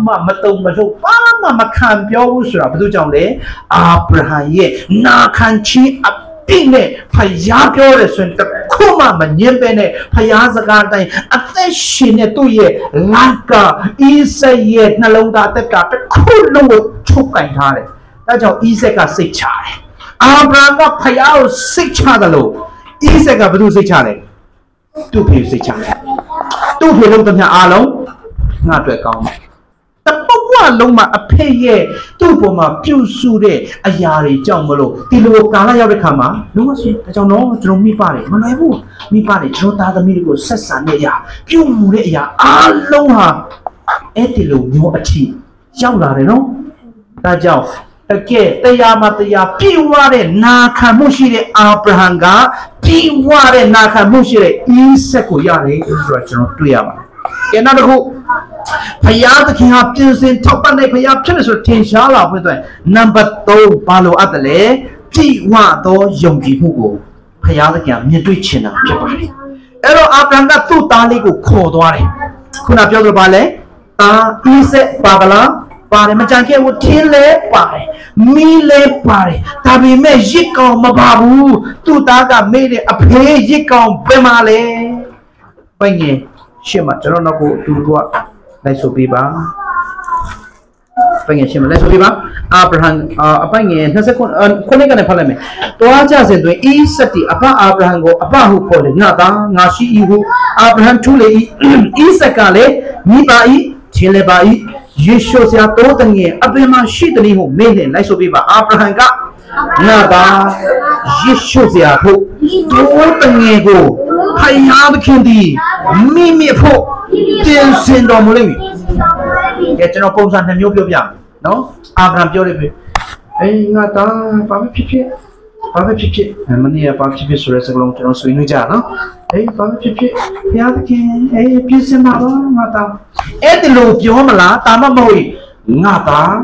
မှမတုံမလှုပ်ဘာမှမခံပြောဘူးဆိုတာဘာလို့ကြောင့်လဲအာဗြဟံရဲ့နာခံခြင်းအပြည့်နဲ့ဖခင်ပြောတယ်ဆိုရင်တခုမှမငြင်းပဲနဲ့ဖခင်စကားတိုင်းအသက်ရှင်တဲ့သူ့ရဲ့လက်ကဣဆက်ရဲ့နှလုံးသားအသက်ကတခုလုံးကိုချုပ်ကင်ထားတယ်ဒါကြောင့်ဣဆက်ကစိတ်ချတယ်အာဗြဟံကဖယားကိုစိတ်ချတယ်လို့ဣဆက်ကဘယ်သူစိတ်ချလဲသူ့ဖေစိတ်ချတယ်သူ့ဖေလုံးတစ်မျှအားလုံးငါအတွက်ကောင်းတယ်တပတ်လုံးမှာအဖေရဲ့သူ့ပေါ်မှာပြုစုတဲ့အရာတွေကြောင့်မလို့ဒီလိုကာလရောက်တဲ့ခါမှာလုံးဝရှင်းဒါကြောင့်တော့ကျွန်တော်မိပါတယ်မလွယ်ဘူးမိပါတယ်ကျွန်တော်သားသမီးတွေကိုဆက်ဆံတဲ့အရာပြုမှုတဲ့အရာအားလုံးဟာအဲ့ဒီလိုမျိုးအထိရောက်လာတယ်နော်ဒါကြောင့်တကယ်တရားမတရားပြည့်ဝတဲ့နာခံမှုရှိတဲ့အာဗြဟံကပြည့်ဝတဲ့နာခံမှုရှိတဲ့ဣဆက်ကိုရတယ်ဆိုတော့ကျွန်တော်တွေ့ရပါတယ်။ကဲနောက်တစ်ခုဖယားသခင်ဟာပြင်ဆင်ထောက်ပံ့တဲ့ဖယားဖြစ်တယ်ဆိုတော့ထင်ရှားလာဖို့အတွက်နံပါတ်3ဘာလို့အပ်တယ်လဲပြည့်ဝသောယုံကြည်မှုကိုဖယားသခင်မြင်တွေ့ချင်တာဖြစ်ပါတယ်။အဲ့တော့အာဗြဟံကသူ့သားလေးကိုခေါ်သွားတယ်။ခုနပြောလို့ပါလဲသားဣဆက်ပါကလားပါတယ်မကြံခဲ့ဘူးထင်းလဲပါတယ်မီးလဲပါတယ်ဒါပေမဲ့ရစ်ကောင်မပါဘူးသူ့သားကမေးတယ်အဖေရစ်ကောင်ဘယ်မှာလဲပိုင်ငယ် ရှင်းမှာကျွန်တော်နောက်ကိုတူတူကလိုက်ဆိုပေးပါပိုင်ငယ်ရှင်းမှာလိုက်ဆိုပေးပါအာဗြဟံအပိုင်ငယ်20ခုနှစ်ကနေဖတ်လိုက်မယ်တွားကြစဉ်တွင်ဣစက်တီအဖအာဗြဟံကိုအဖဟုခေါ်လေငါသားငါရှိ၏ဟုအာဗြဟံထူလေ၏ဣစက်ကလည်းမိပါ၏ချင်းလည်းပါ၏ယေရှုဆရာတိုးတငယ်အပင်မရှိတနည်းဟုမင်းနဲ့လိုက်ဆိုပေးပါအာဗြဟံကငါသားယေရှုဆရာဖို့တိုးတငယ်ကိုဖယားသခင်သည်မိမိဖို့ပြင်ဆင်တော်မူလိမ့်မည်ကဲကျွန်တော်ပုံစံ2မျိုးပြောပြမယ်နော်အာဗြဟံပြောတယ်ပြီအေးငါသားဘာဖြစ်ဖြစ်မနေ့ကဘာဖြစ်ဆိုတဲ့စကားလုံးကျွန်တော်ဆွေးနွေးကြနော်အေးဘာဖြစ်ဘုရားသခင်အေးပြင်ဆင်ပါတော့ငါသားအဲ့ဒီလိုပြောမလားတာမမဟုတ်ငါသား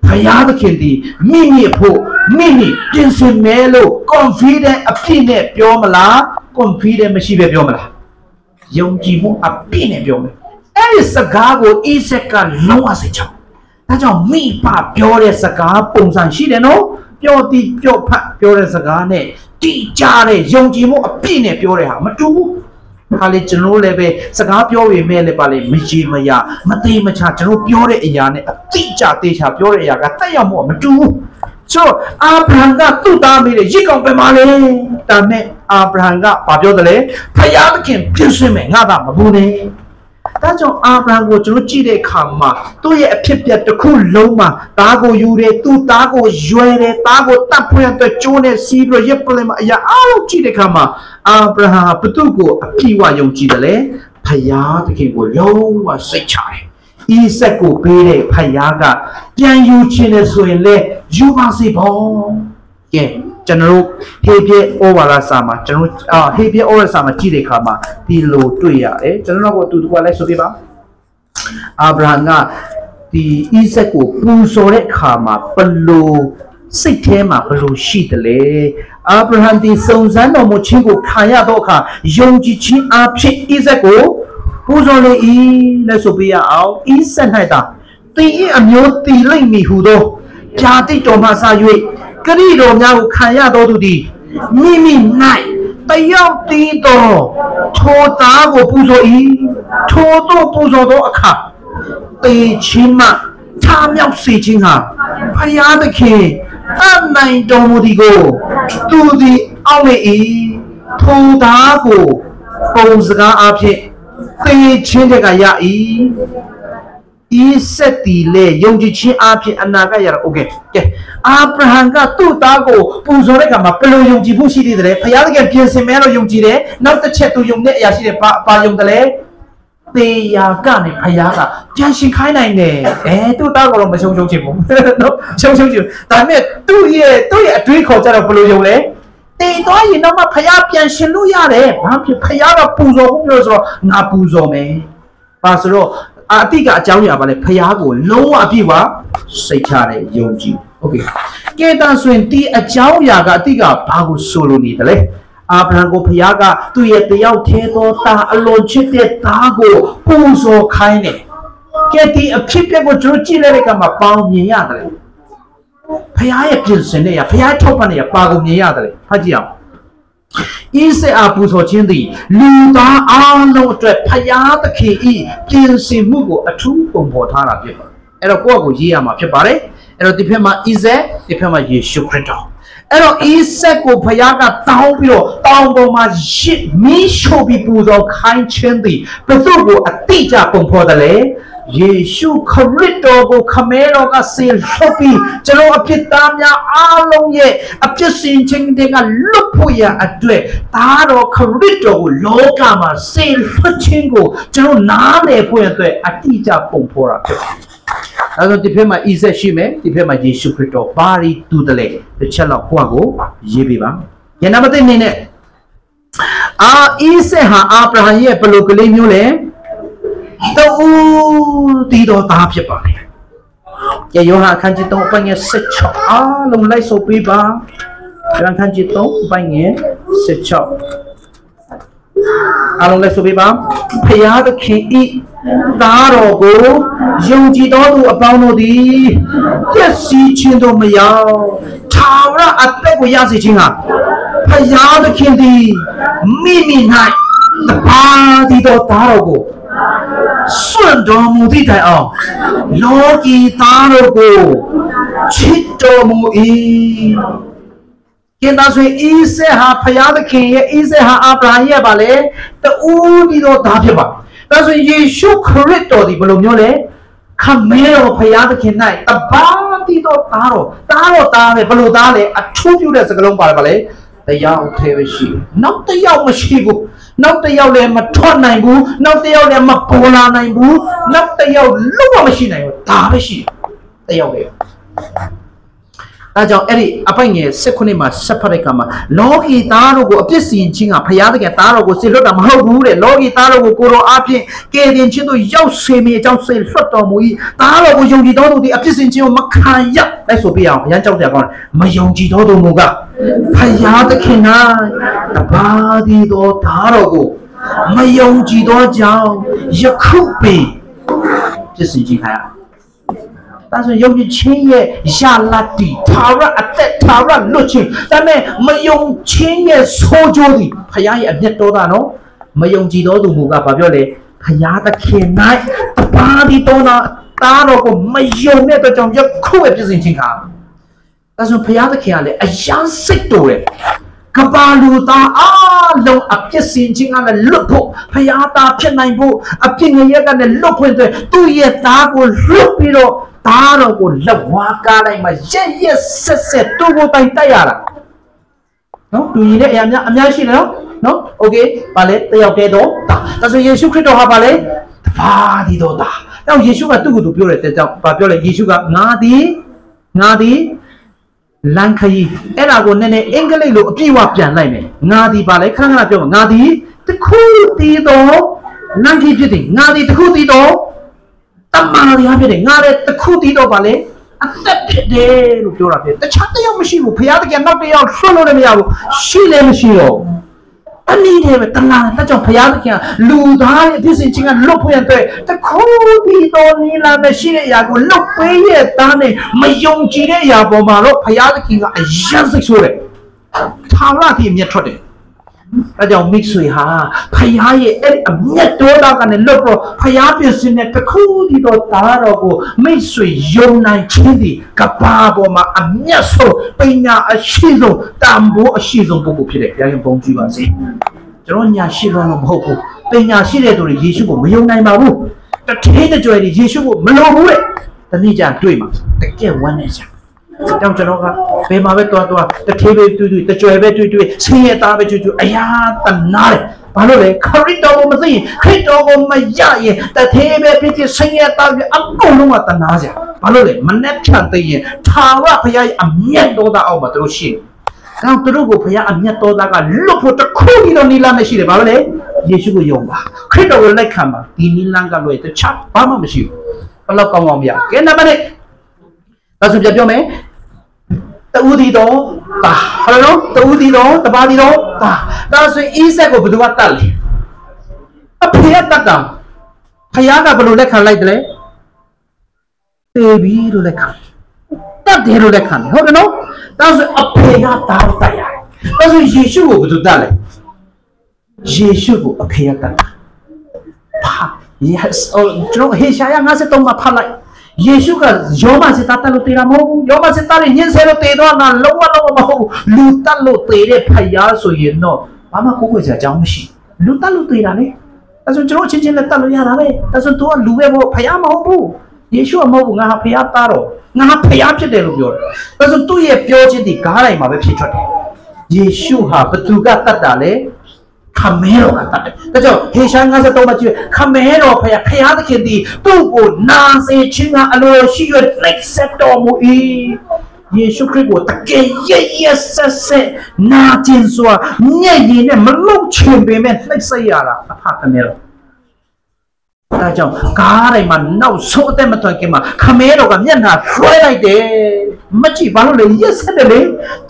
ဘုရားသခင်ဒီမိမိဖို့မိမိပြင်ဆင်မယ်လို့ confident အပြည့်နဲ့ပြောမလား confident မရှိပဲပြောမလားယုံကြည်မှုအပြည့်နဲ့ပြောမယ်အဲ့ဒီစကားကိုဣဇက်ကလုံးဝစိတ်ချဒါကြောင့်မိဘပြောတဲ့စကားပုံစံရှိတယ်နော်ပြောတိပြောဖတ်ပြောတဲ့စကားနဲ့တိကျတဲ့ယုံကြည်မှုအပြည့်နဲ့ပြောတဲ့ဟာမတူဘူးခါလေကျွန်တော်လည်းပဲစကားပြောရမယ်လေပါလေမကြီးမရမသေးမချကျွန်တော်ပြောတဲ့အရာနဲ့အတိအကျသေချာပြောတဲ့အရာကတက်ရောက်မှုမတူဘူးဆိုအာဗြဟံကသူ့သားမိတဲ့ရစ်ကောင်ပဲမလဲဒါနဲ့အာဗြဟံကဘာပြောတယ်လဲဖယားသခင်ပြင်ဆင်မယ်ငါကမဘူးနဲ့ဒါကြောင့်အာဗြဟံကိုကျွန်တော်ကြည့်တဲ့အခါမှာသူ့ရဲ့အဖြစ်ပြက်တစ်ခုလုံးမှာသားကိုယူတယ်သူ့သားကိုရွယ်တယ်သားကိုတတ်ဖွင့်အတွက်ကျိုးနဲ့စီးပြီးရစ်ပလင်မှာအရာအားလုံးကြည့်တဲ့အခါမှာအာဗြဟံဘသူ့ကိုအပြည့်အဝယုံကြည်တယ်လေဖယားသခင်ကိုလုံးဝစိတ်ချတယ်ဣဇက်ကိုပေးတဲ့ဖယားကပြန်ယူခြင်းနဲ့ဆိုရင်လေယူပါစေပေါ့ကဲကျွန်တော်ဟေပြဲဩဝါဒစာမှာကျွန်တော်ဟေပြဲဩဝါဒစာမှာကြည့်တဲ့အခါမှာဒီလိုတွေ့ရတယ်ကျွန်တော်တို့ကအတူတူကလည်းဆိုပြပါအာဗြဟံကဒီဣဇက်ကိုပူဇော်တဲ့အခါမှာဘလို့စိတ်ထဲမှာဘလို့ရှိတယ်လေအာဗြဟံဒီစုံစမ်းတော်မူခြင်းကိုခံရတော့အခါယုံကြည်ခြင်းအဖြစ်ဣဇက်ကိုပူဇော်လေ၏လက်ဆိုပြရအောင်ဣဇက်၌သာတင်၏အမျိုးတည်လိမ့်မည်ဟုသောဇာတိတော်မှစ၍ကတိတော်များကိုခံရတော်သူသည်မိမိ၌တယောက်တည်တော်ထိုသားကိုပူဇော်၏ထိုတို့ပူဇော်သောအခါတေချင်းမှထားမြောက်စေခြင်းဟာဖယားသခင်အနိုင်တော်မူသည်ကိုသူသည်အောက်လေ၏ထိုသားကိုပုံစကားအဖြစ်တေချင်းတဲ့ကရ၏ဤဆက်တီလေယုံကြည်ခြင်းအဖြစ်အနာဂတ်ရတာโอเคကဲအာဗြဟံကသူ့သားကိုပူဇော်တဲ့ကမှာဘယ်လိုယုံကြည်မှုရှိသေးတယ်ဘုရားသခင်ပြင်ဆင်မယ်လို့ယုံကြည်တယ်နောက်တစ်ချက်သူယုံတဲ့အရာရှိတယ်ဘာယုံတယ်လဲတေယာကနေဘုရားကပြန်ရှင်ခိုင်းနိုင်တယ်သူ့သားကတော့မရှုံချင်ဘူးနော်ရှုံချင်ဒါပေမဲ့သူ့ရဲ့အတွေးခေါ်ကြတော့ဘယ်လိုယုံလဲတေတော့ရင်တော့မှဘုရားပြန်ရှင်လို့ရတယ်ဘာဖြစ်ဘုရားကပူဇော်ဖို့လို့ဆိုတော့ငါပူဇော်မယ်ဘာဆိုတော့အတိကအကြောင်းအရာပါလေဖျားကိုလုံးဝအပြည့်ဝစိတ်ချတဲ့ယုံကြည်โอเคကဲဒါဆိုရင်ဒီအကြောင်းအရာကအတိကဘာကိုဆိုလိုနေတယ်လဲအာဗြဟံကိုဖျားကသူ့ရဲ့တယောက်သေးသောသားအလွန်ချစ်တဲ့သားကိုပူဇော်ခိုင်းတယ်ကဲဒီအဖြစ်ပြက်ကိုကျွန်တော်ကြည့်လိုက်တဲ့အခါမှာပေါင်းမြင်ရတယ်ဖျားရဲ့ပြင်ဆင်တဲ့ဖျားထောက်ပံ့တဲ့ပါကိုမြင်ရတယ်ဖတ်ကြည့်အောင်ဣစေအပူဇော်ခြင်းသည်လူသားအားလုံးအတွက်ဖယားသခင်ဤပြင်ဆင်မှုကိုအထူးပုံဖော်ထားတာဖြစ်ပါတယ်အဲ့တော့ကိုယ့်ကိုရေးရမှာဖြစ်ပါတယ်အဲ့တော့ဒီဖက်မှာဣဇက်ဒီဖက်မှာယေရှုခရစ်တော်အဲ့တော့ဣဇက်ကိုဖယားကတောင်းပြီးတော့တောင်းပေါ်မှာရစ်မီးရှို့ပြီးပူဇော်ခိုင်းခြင်းသည်ဘယ်သူ့ကိုအတိအကျပုံဖော်တယ်လဲယေရှုခရစ်တော်ကိုခမဲတော်ကဆေလွတ်ပြီးကျွန်တော်အဖြစ်သားများအားလုံးရဲ့အဖြစ်စင်ခြင်းတွေကလွတ်ဖို့ရအတွက်သားတော်ခရစ်တော်ကိုလောကမှာဆေလွတ်ခြင်းကိုကျွန်တော်နားလည်ဖို့အတွက်အတိအကျပုံဖော်တာဖြစ်ပါတယ်။ဒါဆိုဒီဖက်မှာဣဇက်ရှိမယ်ဒီဖက်မှာယေရှုခရစ်တော်ဘာရီတူတယ်လဲတစ်ချက်လောက်ကိုယ့်ကိုရေးပေးပါ။ညနာမသိနေနဲ့ဣဇက်ဟာအာဗြဟံရဲ့ဘယ်လိုကလေးမျိုးလဲတူတီတော်သားဖြစ်ပါတယ်။ကျေယောဟန်အခန်းကြီး3ပိုင်းငယ်16အားလုံးလိုက်ဆိုပေးပါ။ယောဟန်အခန်းကြီး3ပိုင်းငယ်16အားလုံးလိုက်ဆိုပေးပါ။ဖယားသခင်ဤသားတော်ကိုယုံကြည်တော်သူအပေါင်းတို့သည်ပျက်စီးခြင်းတို့မရောက်ထာဝရအသက်ကိုရစေခြင်းဟာဖယားသခင်သည်မိမိ၌တပါးတည်တော်သားတော်ကို顺着目的在哦，罗基达罗古，七着目的。现在说以色列培养的看也，以色列阿布拉罕也罢嘞，但无的都打撇吧。但是耶稣克里斯多的不容易嘞，看没有培养的看来，但巴的都打了，打嘞，不如打嘞，啊，出去了这个龙巴了嘞，但要特别是，那得要么西部。နောက်တစ်ယောက်လည်းမထွက်နိုင်ဘူးနောက်တစ်ယောက်လည်းမပေါ်လာနိုင်ဘူးနောက်တစ်ယောက်လုံးဝမရှိနိုင်ဘူးဒါပဲရှိတယ်တစ်ယောက်ပဲအဲကြောင့်အဲ့ဒီအပိုင်ငယ်16မှာဆက်ဖတ်တဲ့အခါမှာလောကီသားတို့ကိုအပြစ်စီရင်ခြင်းကဘုရားသခင်သားတော်ကိုစေလွတ်တာမဟုတ်ဘူးတဲ့လောကီသားတော်ကိုကိုတော်အားဖြင့်ကယ်တင်ခြင်းတို့ရောက်စေမည်အကြောင်းစေလွတ်တော်မူ၏သားတော်ကိုယုံကြည်တော်သူသည်အပြစ်စီရင်ခြင်းကိုမခံရလိုက်ဆိုပြအောင်အရန်ကြောက်ကြကောင်းမယုံကြည်တော်သူမူကဘုရားသခင်ကတပါးသည်တော်သားတော်ကိုမယုံကြည်သောကြောင့်ယခုပင်ပြစ်စီခြင်းခံရ但是由于钱也下拉低，他让啊在他让落去，但是没用钱也收着的，他也不多大喏，没用几多都冇个，代表嘞，他也得钱来，他把的多呢，打了个没用的都讲要苦的就是情况，但是他也得钱嘞，样式多嘞。Kebalu ta long apje sinjing ana lupo phayata phit nai bu apje ngye ka ne lup phwin twe tu ye ta ko lup pi ro ta ro ko lwa ka lai ma ye set set tu ko tai tai ya la no tu yi le aya nya amya shi le no okay ba le tayaw te do ta ta so Yesu Christ ဟာba le ba di do ta တော့ Yesu ကသူ့ကိုသူပြောတယ်တဲ့ကြောင့်ဘာပြောလဲ Yesu ကငါသည်လန်ခရီအဲ့ဒါကိုနည်းနည်းအင်္ဂလိပ်လိုအပြည့်အဝပြန်လိုက်မယ်ငါဒီပါလဲခဏခဏပြောမှာငါဒီတခုတည်တော့လန်ခရီဖြစ်တယ်ငါဒီတခုတည်တော့တမန်တော်ဖြစ်တယ်ငါလည်းတခုတည်တော့ပါလေအသက်ဖြစ်တယ်လို့ပြောတာဖြစ်တခြားတယောက်မရှိဘူးဘုရားသခင်နောက်တယောက်ဆွလို့လည်းမရဘူးရှိလည်းမရှိတော့အနည်းနဲ့ပဲတလားတကြောင့်ဘုရားသခင်လူသားရဲ့ဖြစ်စဉ်ချင်းကလွတ်ဖွင့်တဲ့တခုတည်တော်နီလာမရှိတဲ့အရာကိုလွတ်ပေးရဲ့သားနဲ့မယုံကြည်တဲ့အရာပေါ်မှာတော့ဘုရားသခင်ကအယံစိတ်ဆိုးတယ်ထာဝရအဖြစ်အမျက်ထွက်တယ်အဲကြောင့်မိတ်ဆွေဟာဘုရားရဲ့အဲ့ဒီအမျက်တော်တာကနေလွတ်တော့ဘုရားပြင်ဆင်တဲ့တခုတည်တော်သားတော်ကိုမိတ်ဆွေယုံနိုင်ခြင်းဒီကဘာပေါ်မှာအမျက်ဆုံးပညာအရှိဆုံးတန်ဖိုးအရှိဆုံးပုဂ္ဂိုလ်ဖြစ်တယ်ဘုရားရှင်ဘုန်းကြီးပါစေကျွန်တော်ညာရှိလို့မဟုတ်ဘူးပညာရှိတဲ့သူတွေယေရှုကိုမယုံနိုင်ပါဘူးတထဲတကြွယ်တွေယေရှုကိုမလိုဘူးတဲ့တနည်းကြတွေ့မှာတကယ်ဝမ်းနေကြတောင်ကျွန်တော်ကဘယ်မှာပဲတွားတထဲပဲတွေ့တကြွယ်ပဲတွေ့ဆင်းရဲသားပဲတွေ့အရာတနာတယ်ဘာလို့လဲခရစ်တော်ကိုမသိရင်ခရစ်တော်ကိုမရရင်တထဲပဲဖြစ်ဆင်းရဲသားပဲအကုန်လုံးကတနာကြဘာလို့လဲမနဲ့ဖြတ်သိရင်ထာဝရဘုရားရဲ့အမျက်တော်သားအောက်မှာသူတို့ရှိကောင်းသူတို့ကိုဘုရားအမျက်တော်သားကလွတ်ဖို့တခုပြီးတော့နီလာနဲ့ရှိတယ်ဘာလို့လဲယေရှုကိုယုံပါခရစ်တော်ကိုလက်ခံပါဒီနီလန်းကလွယ်တခြားဘာမှမရှိဘူးဘယ်လောက်ကောင်းအောင်မရကဲနံပါတ်1ဒါဆိုပြပြောမယ်တူဒီတော့တာဟုတ်လားတူဒီတော့တပါးဒီတော့တာဒါဆိုအိဆက်ကိုဘယ်သူကတတ်လဲအဖေကတတ်တာဘုရားကဘယ်လိုလက်ခံလိုက်တယ်လဲတေဘီလို့လက်ခံတတ်တယ်လို့လက်ခံတယ်ဟုတ်တယ်နော်ဒါဆိုအဖေကတားတတ်ရတယ်ဒါဆိုယေရှုကိုဘယ်သူတတ်လဲယေရှုကိုအဖေကတတ်တာပါ yes ကျွန်တော်ဟေရှာယ53မှာဖတ်လိုက်ယေရှုကယောမစစ်သားတက်လို့တေတာမဟုတ်ဘူးယောမစစ်သားတွေညှင်းဆဲလို့တေတော့ငါလုံးဝမဟုတ်ဘူးလူတက်လို့တေတဲ့ဖယားဆိုရင်တော့ဘာမှကိုယ်ကိုယ်စရာအကြောင်းမရှိလူတက်လို့တေတာလေဒါဆိုကျွန်တော်ချင်းချင်းလက်တက်လို့ရတာပဲဒါဆို तू ကလူပဲပေါ့ဖယားမဟုတ်ဘူးယေရှုကမဟုတ်ဘူးငါဟာဖယားသားတော့ငါဟာဖယားဖြစ်တယ်လို့ပြောတယ်ဒါဆိုသူ့ရဲ့ပြောခြင်းဒီကားတိုင်းမှာပဲဖြစ်ထွက်တယ်ယေရှုဟာဘသူကတတ်တာလဲခမဲတော်ကတတ်တယ်ဒါကြောင့်ဟေရှာ53မှာကြည့်ခမဲတော်ဖယားသခင်ဒီသူ့ကိုနာစေခြင်းကအလိုရှိရလက်ဆက်တော်မူ၏ယေရှုခရစ်ကိုတကယ်ရဆက်နာကျင်စွာညံ့ရည်နဲ့မလုံချင်ပေမဲ့နှိပ်စက်ရတာအဖခမဲတော်ဒါကြောင့်ကားတိုင်းမှာနောက်ဆုံးအသက်မထွက်ခင်မှာခမဲတော်ကမျက်နှာဆွဲလိုက်တယ်မကြည့်ဘာလို့လဲရက်ဆက်တယ်လေ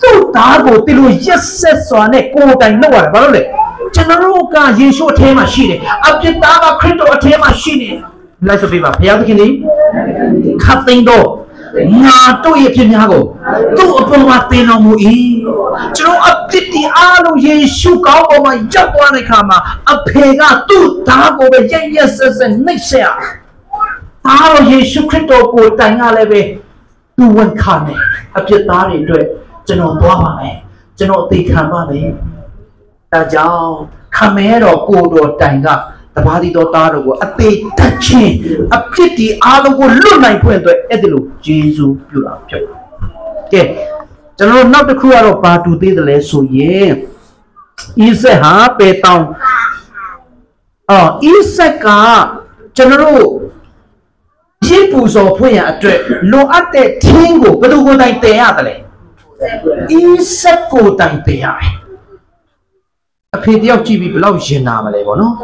သူ့သားကိုတီလို့ရက်ဆက်စွာနဲ့ကိုယ်တိုင်လောက်ရတယ်ဘာလို့လဲကျွန်တော်တို့ကယေရှုအထဲမှာရှိတယ်အပြစ်သားကခရစ်တော်အထဲမှာရှိနေလိုက်ဆိုပြပါဘုရားသခင်ဒီခတ်သိမ်းတော့ ngà tôi ở trên nhà cô tôi ở bên ngoài tên ông mũi cho nó ấp tít đi alo Giêsu cáo cô mà dắt qua này khả mà ấp phê ra tôi ta cô về dân dân dân dân nít xe ta là Giêsu Christ cô tại nhà lại về tôi vẫn khả này ấp chết ta đi rồi cho nó toa mà này cho nó tì khả mà này ta cháu khả mẹ đó cô đồ tại nhàแต่พอที่ตัวตาเราก็อัตติทัชชีอัพพิธีอาเราก็ลุ้นในเพื่อนตัวเอ็ดลูเยซูอยู่แล้วเจ้าเจ้จะเรานับตะครัวเราปาตูตีตะเลสุเย่อีเสหาเปตองอีเสกาจะเราญี่ปุ่นสอบเพื่อนอัตเตโลอัตเตทิ้งกูประตูกูตั้งเตะอะไรเลยอีเสกกูตั้งเตะอะไรอภิเดียวจีบีเราเย็นน้ำอะไรบ่เนาะ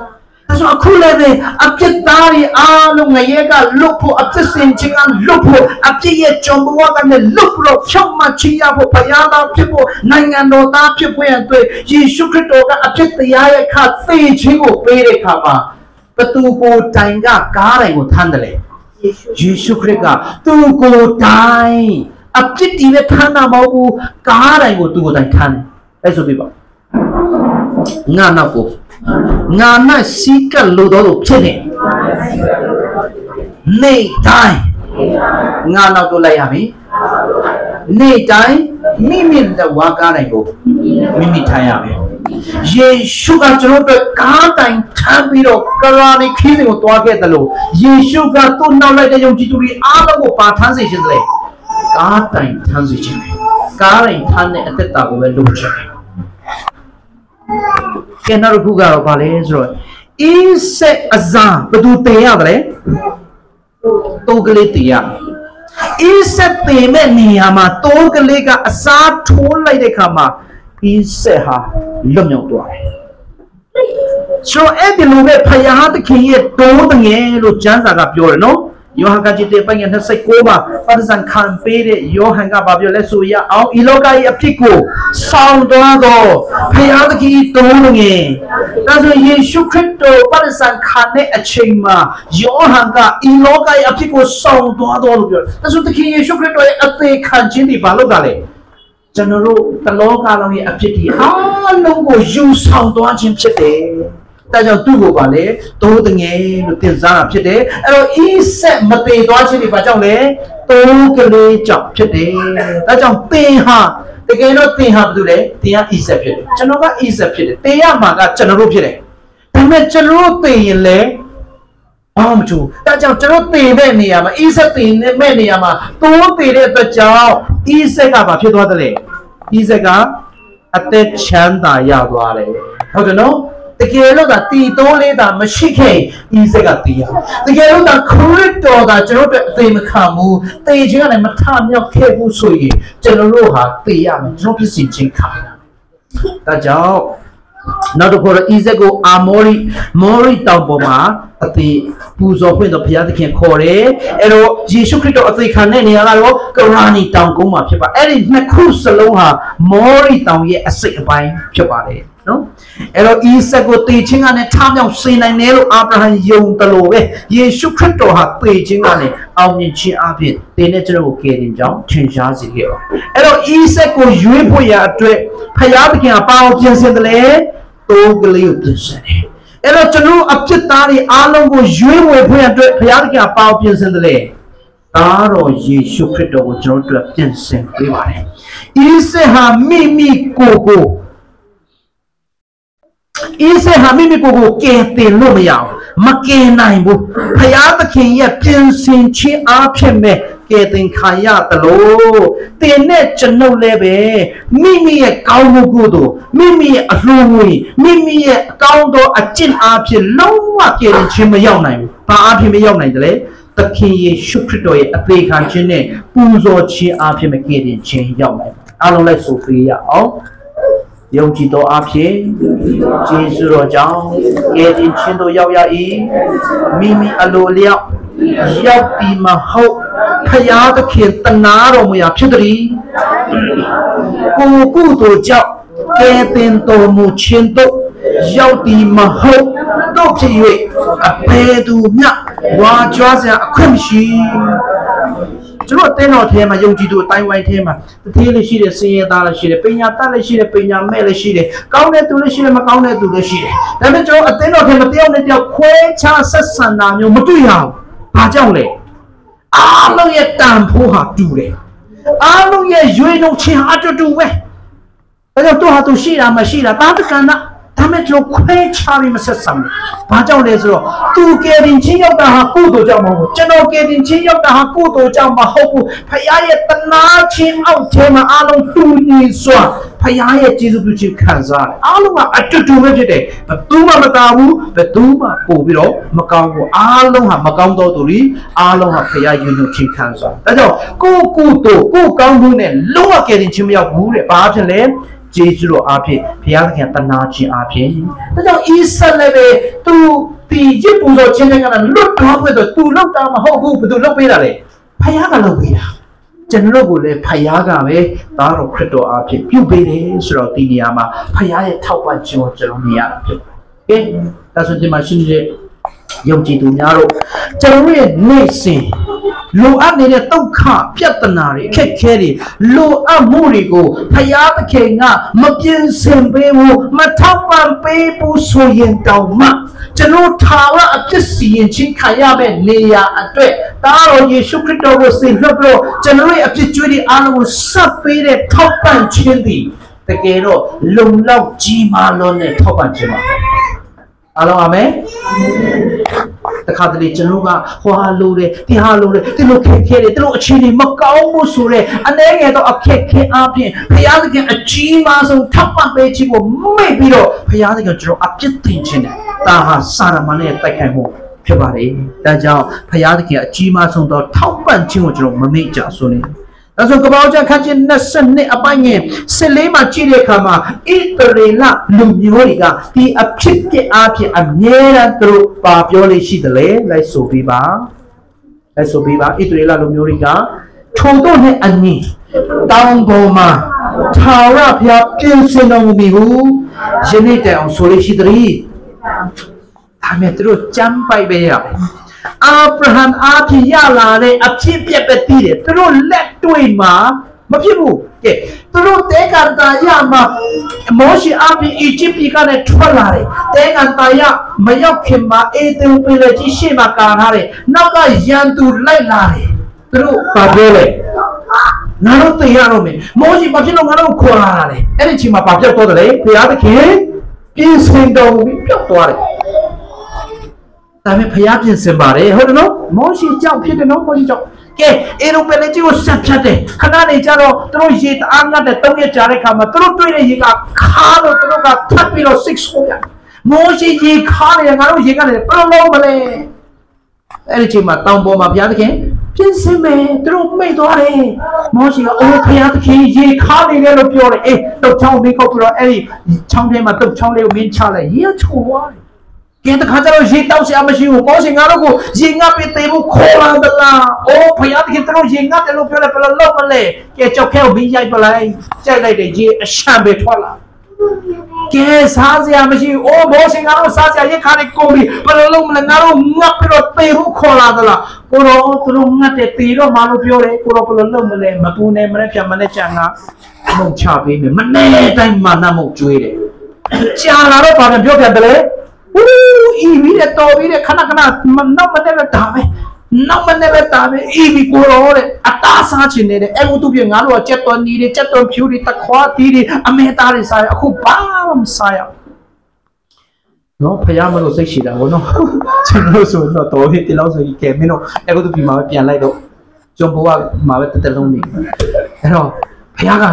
แต่ส่วนคุณเลยเนี่ยอับเจตารีอาลงไงก็ลุกผู้อับเจสินจิงอันลุกผู้อับเจเยจอมบัวกันเนี่ยลุกผู้ช่องมาชี้ยาผู้พยาตาพิผู้นายงานโนตาพิผู้อย่างตัวยิสุคริสโตก็อับเจตยายขาดตีชิงกูไปเลยครับว่าประตูกูใจก็การอะไรกูทันเลยยิสุคริสก็ตูกูใจอับเจตีเนี่ยทันนะบอกกูการอะไรกูตูกูใจทันไอ้สุดที่บอกงานนักกูงานน่ะสิกันรู้ตัวรู้เช่นนี้ในใจงานเราตัวอะไรอ่ะพี่ในใจมิมิแต่ว่าการอะไรกูมิมิทายอ่ะพี่เยซูก็จะรู้ตัวการแต่งทำไปหรอกการในคิดของตัวแกตลอดเยซูก็ตัวนั่งเลยแต่ยังจิตวิอาเราก็ปาทันสิเช่นเลยการแต่งทันสิเช่นเลยการแต่งทันเนี่ยอัตตากูเป็นรู้เช่นแกน่ารู้กันหรือเปล่าเลยส่วนอีเสอาจารย์ประตูเตียอะไรตัวกลีเตียอีเสเตียแม่เนี่ยมาตัวกลีก็อาจารย์ทุนเลยเด็กมาอีเสหาล้มยองตัวส่วนเอ็ดลูเบพยาตะเคียตัวตั้งเงี้ยรู้จันสักกับโยนเนาะโยฮันก็จิตเตปัญญาทัศน์โกมาปฏิสังขารเปรย์โยฮันก็แบบโยเลสุยาเอาอีโลกายอภิโกสาวตัวก็พยาตะกี้ตัวนึงเองแต่ส่วนเยซูคริสต์ปฏิสังขารในอัจฉริยะโยฮันก็อีโลกายอภิโกสาวตัวลูกอยู่แต่ส่วนตะกี้เยซูคริสต์อัตย์ขันจินดีบาลูกอะไรจันทรุตโลกาเราเนี่ยอภิธีลูกก็ยูสาวตัวจิมเสด็จแต่เจ้าตู้ก็ว่าเลยตัวตั้งเงี้ยลูกเตียนสารพิเดไอ้เราอีเสมาเตะตัวชิลิป้าเจ้าเลยตัวก็เลยจับพิเดแต่เจ้าเตะฮะแต่แกเราเตะฮะดูเลยเตะอีเสพิเดฉันก็อีเสพิเดเตะมาก็ฉันรู้พิเดแต่เมื่อฉันรู้เตะเลยอ้าวจู่แต่เจ้าฉันรู้เตะแม่เนี่ยมาอีเสเตะแม่เนี่ยมาตัวเตะเลยตัวเจ้าอีเสก็แบบพิตัวเลยอีเสก็อัตย์ฉันตายาวตัวเลยเข้าใจเนาะแต่แกรู้แต่ตีโตเลยแต่ไม่ใช่แค่อีเสกตีอ่ะแต่แกรู้แต่คริสต์ตัวแต่จะรู้แต่ตีมันขามูตีจริงอะไรมันทำเนี่ยแค่ผู้ช่วยจะรู้หาตีอ่ะมันรู้เป็นสิ่งจริงขาแต่เจ้าနောက်တစ်ခုတော့อีเสกကိုအာမောရီတောင်ပေါ်မှာအသေးပူဇော်ခွင့်တော့ဘုရားသခင်ခေါ်တယ်အဲ့တော့ယေရှုခရစ်တော်အသေးခံတဲ့နေရာကတော့ကရာနီတောင်ကုန်းမှာဖြစ်ပါအဲ့ဒီနှစ်ခုစလုံးဟာမောရီတောင်ရဲ့အစိတ်အပိုင်းဖြစ်ပါတယ်နော်အဲ့တော့อีเสกကိုတေချင်းကနဲ့ထားမြောက်စေနိုင်တယ်လို့အာဗြဟံယုံတယ်လို့ပဲယေရှုခရစ်တော်ဟာတေချင်းကနဲ့အောင်မြင်ခြင်းအပြင်တေနဲ့ကျွန်တော်ကိုကယ်တင်ကြောင်းထင်ရှားစေခဲ့ပါအဲ့တော့อีเสกကိုရွေးဖို့ရအတွက်ဘုရားသခင်ကပါအောင်ပြင်ဆင်တယ်လေတိုးကလေးကိုပြင်ဆင်တယ်အဲ့တော့ကျွန်တော်အဖြစ်သားတွေအားလုံးကိုရွေးဝယ်ဖို့ရအတွက်ဘုရားသခင်ကပါအောင်ပြင်ဆင်တယ်လေသားတော်ယေရှုခရစ်တော်ကိုကျွန်တော်တို့ပြင်ဆင်ပေးပါတယ်อีเสกဟာမိမိကိုอีเสกဟာမိမိကိုကယ်တင်လို့မရအောင်မကယ်နိုင်ဘူးဘုရားသခင်ရဲ့ပြင်ဆင်ခြင်းအားဖြင့်ပဲကယ်တင်ခံရတယ်လို့တင်နဲ့ကျွန်ုပ်လည်းပဲမိမိရဲ့ကောင်းမှုကိုတို့မိမိရဲ့အလှူငွေမိမိရဲ့အကောင်းသောအကျင့်အားဖြင့်လုံးဝကယ်တင်ခြင်းမရောက်နိုင်ဘူးဘာအားဖြင့်မရောက်နိုင်တယ်လဲသခင်ယေရှုခရစ်တော်ရဲ့အသေးခံခြင်းနဲ့ပူဇော်ခြင်းအားဖြင့်မကယ်တင်ခြင်းရောက်နိုင်အားလုံးလည်းဆိုပေးရအောင်ယုံကြည်သောအဖြစ်ကျေးဇူးတော်ကြောင့်ကယ်တင်ခြင်းတို့ရောက်ရ၏မိမိအလိုလျောက်ရောက်ပြီးမဟုတ်ဖယားသခင်တနာတော်မူရာဖြစ်သည်ကိုကုသိုလ်ကြောင့်ကယ်တင်တော်မူခြင်းတို့ရောက်ပြီးမဟုတ်တို့ဖြစ်၍အဘယ်သူမျှဝါကြွားစရာအခွင့်မရှိ ကျွန်တော်တင်းတော်ထဲမှာယုံကြည်သူအတိုင်းဝိုင်းထဲမှာတသေးလေးရှိတယ်စင်ရသားလည်းရှိတယ်ပညာတတ်လည်းရှိတယ်ပညာမဲ့လည်းရှိတယ်ကောင်းတဲ့သူလည်းရှိတယ်မကောင်းတဲ့သူလည်းရှိတယ်ဒါပေမဲ့ကျွန်တော်အတင်းတော်ထဲမှာတယောက်နဲ့တယောက်ခွဲခြားဆက်ဆံတာမျိုးမတွေ့ရဘူးဘာကြောင့်လဲအားလုံးရဲ့တန်ဖိုးဟာတူတယ်အားလုံးရဲ့ရွေးနှုတ်ခြင်းဟာတူပဲဒါကြောင့်သူဟာသူရှိတာမရှိတာတာတကန္နာဒါမဲ့ကျွန်တော်ခွဲခြားပြီးမဆက်ဆံဘူးဘာကြောင့်လဲဆိုတော့သူကယ်တင်ချင်းရောက်တာဟာကိုယ့်တို့ကြောင့်မဟုတ်ဘူးကျွန်တော်ကယ်တင်ချင်းရောက်တာဟာကိုယ့်တို့ကြောင့်မဟုတ်ဘူးဖခင်ရဲ့တနာချင်းအောက်ထဲမှာအားလုံးတူညီစွာဖခင်ရဲ့ကျေးဇူးပြုခြင်းခံစားတယ်အားလုံးကအတူတူပဲဖြစ်တယ်ဘယ်သူမှမတာဘူးဘယ်သူမှပို့ပြီးတော့မကောင်းဘူးအားလုံးဟာမကောင်းသောသူတွေအားလုံးဟာဖခင်ယဉ်ညူခြင်းခံစားဒါကြောင့်ကိုယ့်တို့ကိုယ့်ကောင်းမှုနဲ့လုံးဝကယ်တင်ခြင်းမရောက်ဘူးတဲ့ဘာဖြစ်လဲကျေးဇူးတော်အားဖြင့်ဘုရားသခင်တနာခြင်းအားဖြင့်ဒါကြောင့်ဣဆက်လည်းပဲသူဒီရစ်ပူဇော်ခြင်းတွေကလည်းလွတ်သွားဖို့တော့သူလောက်တာမဟုတ်ဘူးဘယ်သူလောက်ပေးတာလဲဘုရားကလောက်ပေးတာကျွန်တော်ကိုလည်းဘုရားကပဲသားတော်ခရစ်တော်အားဖြင့်ပြုပေးတယ်ဆိုတော့ဒီနေရာမှာဘုရားရဲ့ထောက်ပံ့ခြင်းကိုကျွန်တော်မြင်ရတာဖြစ်ပါတယ်။ဒါဆိုဒီမှာရှင်းနေတဲ့ယုံကြည်သူများတို့ကျွန်တော်ရဲ့နေ့စဉ်လိုအပ်နေတဲ့ဒုက္ခပြဿနာတွေအခက်အခဲတွေလိုအပ်မှုတွေကိုဖယားသခင်ကမပြင်းစင်ပေးဘူးမထောက်ပံ့ပေးဘူးဆိုရင်တောင်မှကျွန်တော်ထာဝရအဖြစ်စီရင်ချင်းခံရမယ့်နေရာအတွက်တာတော်ယေရှုခရစ်တော်ကိုဆင်လွှတ်ပြီးကျွန်တော်ရဲ့အဖြစ်ကျွေးတဲ့အားလုံးကိုဆက်ပေးတဲ့ထောက်ပံ့ခြင်းသည်တကယ်တော့လုံလောက်ကြီးမားလို့နဲ့ထောက်ပံ့ခြင်းပါအားလုံးအာမင်တခါတလေကျွန်တော်ကဟွာလို့တယ်ဒီဟာလို့တယ်ဒီလိုခက်ခဲတယ်ဒီလိုအခြေအနေမကောင်းဘူးဆိုတဲ့အနေငယ်တော့အခက်ခဲအပြင်ဘုရားသခင်အကြီးမားဆုံးထောက်ပံ့ပေးခြင်းကိုမိတ်ပြီးတော့ဘုရားသခင်ကျွန်တော်အပြစ်တင်ခြင်းတယ်ဒါဟာစာရမဏေရဲ့တိုက်ခိုက်မှုဖြစ်ပါတယ်ဒါကြောင့်ဘုရားသခင်အကြီးမားဆုံးသောထောက်ပံ့ခြင်းကိုကျွန်တော်မမေ့ကြဆိုနေဒါဆိုကပ္ပအောကျမ်းခန်းကြီး22အပိုင်းငယ်14မှာကြည့်တဲ့အခါမှာဣသရေလလူမျိုးတွေကဒီအဖြစ်ပြအားဖြင့်အမြဲတမ်းသူတို့ပါပြောလေးရှိတယ်လေလိုက်ဆိုပြီးပါဣသရေလလူမျိုးတွေကထိုတို့နဲ့အညီတောင်ပေါ်မှာထာဝရဘုရားပြင်ဆင်တော်မူပြီဟုယနေ့တိုင်အောင်ဆိုလေးရှိသည်ဒါမဲ့သူတို့ကြမ်းပိုက်ပဲရအာဗြဟံအားဖြင့်ရလာတဲ့အဖြစ်ပြက်ပဲတည်တယ်သူတို့လက်တွေ့မှာမဖြစ်ဘူးကဲသူတို့တဲကန်တာရမှာမောရှေအားဖြင့်အီဂျစ်ပြည်ကနေထွက်လာတယ်တဲကန်တာရမရောက်ခင်မှာအေဒင်ပင်လယ်ကြီးရှေ့မှာကာထားတယ်နောက်ကရန်သူလိုက်လာတယ်သူတို့ဘာပြောလဲငါတို့သိရတော့မယ်မောရှေဘာဖြစ်လို့ငါတို့ခေါ်လာတာလဲအဲ့ဒီချိန်မှာဘာပြောက်တော့တယ်ဘုရားသခင်ပြင်ဆင်တော်မူပြီးပြောက်သွားတယ်ဒါပေမဲ့ဘုရားပြင်ဆင်ပါတယ်ဟုတ်တယ်နော်မောရှေကြောင့်ဖြစ်တယ်နော်မောရှေကြောင့်ကဲအေရုပယ်လေးကြီးကိုဆက်ဖြတ်တယ်ခဏနေကြတော့သူတို့ရေတအားငတ်တဲ့3ရက်ကြာတဲ့ခါမှာသူတို့တွေ့တဲ့ရေကခါလို့သူတို့ကထပ်ပြီးတော့6ဆိုးရမောရှေရေခါနေငါတို့ရေကနေဘယ်လိုလုပ်မလဲအဲ့ဒီချိန်မှာတောင်ပေါ်မှာဘုရားသခင်ပြင်ဆင်မယ်သူတို့မိတ်သွားတယ်မောရှေကအိုးဘုရားသခင်ရေခါနေတယ်လို့ပြောတယ်အေးတုတ်ချောင်းမင်းခုတ်ပြီးတော့အဲ့ဒီချောင်းထဲမှာတုတ်ချောင်းလေးကိုမင်းချလိုက်ရေချိုးသွားတယ်ကဲတခါကျတော့ရေတောက်ရှာမရှိဘူးမောရှေငါတို့ကိုရေငတ်ပေးသေးဘူးခေါ်လာသလားအိုးဘုရားသခင်တို့ရေငတ်တယ်လို့ပြောတယ်ဘယ်လိုလုပ်မလဲကဲကြောက်ခဲကိုဘင်းရိုက်ပလိုက်ကြိုက်လိုက်တယ်ရေအရှံပဲထွက်လာကဲစားစရာမရှိဘူးအိုးမောရှေငါတို့စားစရာရေခါလေးကုန်ပြီဘယ်လိုလုပ်မလဲငါတို့ငတ်ပြီးတော့သေဘူးခေါ်လာသလားကိုတော့သူတို့ငတ်တယ်သေတော့မလို့ပြောတယ်ကိုတော့ဘယ်လိုလုပ်မလဲမပူနဲ့မနဲ့ပြန်မနဲ့ကြံငါမုံချပေးမယ်မနဲ့တိုင်းမာနမုံကျွေးတယ်ကြာလာတော့ဘာပြန်ပြောပြန်တယ်လဲအီဗီတဲ့တော်ပြီးတဲ့ခဏခဏနောက်မနဲ့ပဲဒါပဲနောက်မနဲ့ပဲဒါပဲအီဗီကိုရောတဲ့အသားစားချင်နေတယ်အဲ့လိုသူပြငါတို့ကကြက်တော်နီးတွေကြက်တော်ဖြူတွေတခွားတီးတွေအမဲသားတွေစားရအခုဘာမှမစားရနော်ဖယားမလို့စိတ်ရှိတာဘောနော်ကျွန်တော်ဆိုတော့တော်ဟစ်ဒီလောက်ဆိုကြီးကဲမင်းတို့အဲ့လိုသူပြမှာပဲပြန်လိုက်တော့ကျွန်တော်ကမှာပဲတက်လုံးနေအဲ့တော့ဖယားက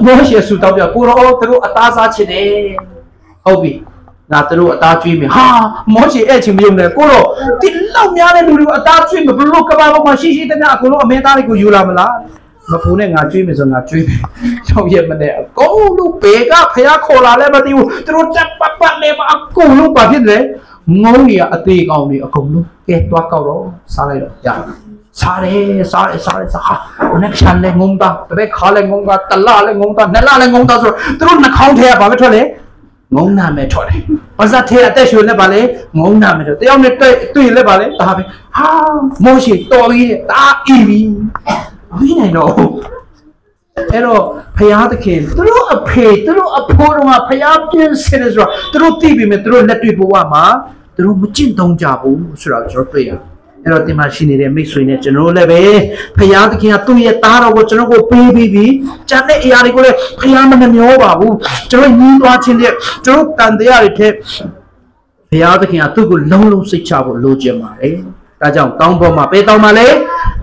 မောရှေဆူတောက်ပြကိုရောသူတို့အသားစားချင်တယ်ဟုတ်ပြီငါတို့အသားကျွေးမယ်ဟာမောရှေအဲ့ချင်းမယုံနဲ့ကိုတော့ဒီလောက်များတဲ့လူတွေကိုအသားကျွေးမယ်ဘလို့ကဘာပေါ်မှာရှိရှိတဲ့များအကုန်လုံးအမင်းသားတွေကိုယူလာမလားမဖူးနဲ့ငါကျွေးမယ်ဆိုငါကျွေးမယ်6ရက်မနဲ့အကုန်လုံးဘေကဖះခေါ်လာလဲမသိဘူးသူတို့တက်ပတ်နေမှာအကုန်လုံးဘာဖြစ်လဲငုံကြီးအသေးကောင်းနေအကုန်လုံးကဲတွားကောက်တော့စားလိုက်တော့ရစားဟာမနေ့ဖြန်လဲငုံတာတပည့်ခါလဲငုံတာတလလဲငုံတာနလလဲငုံတာဆိုသူတို့နှာခေါင်းထဲကဘာပဲထွက်လဲငုံနာမဲ့ထွက်တယ်။ဘာသာထဲအသက်ရှူလဲပါလေငုံနာမဲ့တော့တယောက်နဲ့တွေ့လဲပါလေဒါပဲဟာမောရှေတော်ကြီးတာအီပြီ ပြီးနိုင်တော့အဲ့တော့ဖယားသခင်သူတို့အဖေသူတို့အဖိုးတော်ကဖယားပြင်းစင်တယ်ဆိုတော့သူတို့သိပြီမဲ့သူတို့လက်တွေ့ဘဝမှာသူတို့မကျင့်သုံးကြဘူးဆိုတော့ကျွန်တော်တွေ့ရအဲ့တော့ဒီမှာရှိနေတဲ့မိတ်ဆွေနဲ့ကျွန်တော်တို့လည်းပဲဖယားသခင်ကသူ့ရဲ့သားတော်ကိုကျွန်တော်ကိုပေးပြီးပြီကျန်တဲ့အရာတွေကိုလည်းဖယားမနှမျောပါဘူးကျွန်တော်ညီးသွားခြင်းတဲ့ကျွန်တော်တန်တရားတွေထက်ဖယားသခင်ကသူ့ကိုလုံးလုံးစိတ်ချဖို့လိုချင်ပါတယ်ဒါကြောင့်တောင်းပေါ်မှာပေးတောင်းပါလေ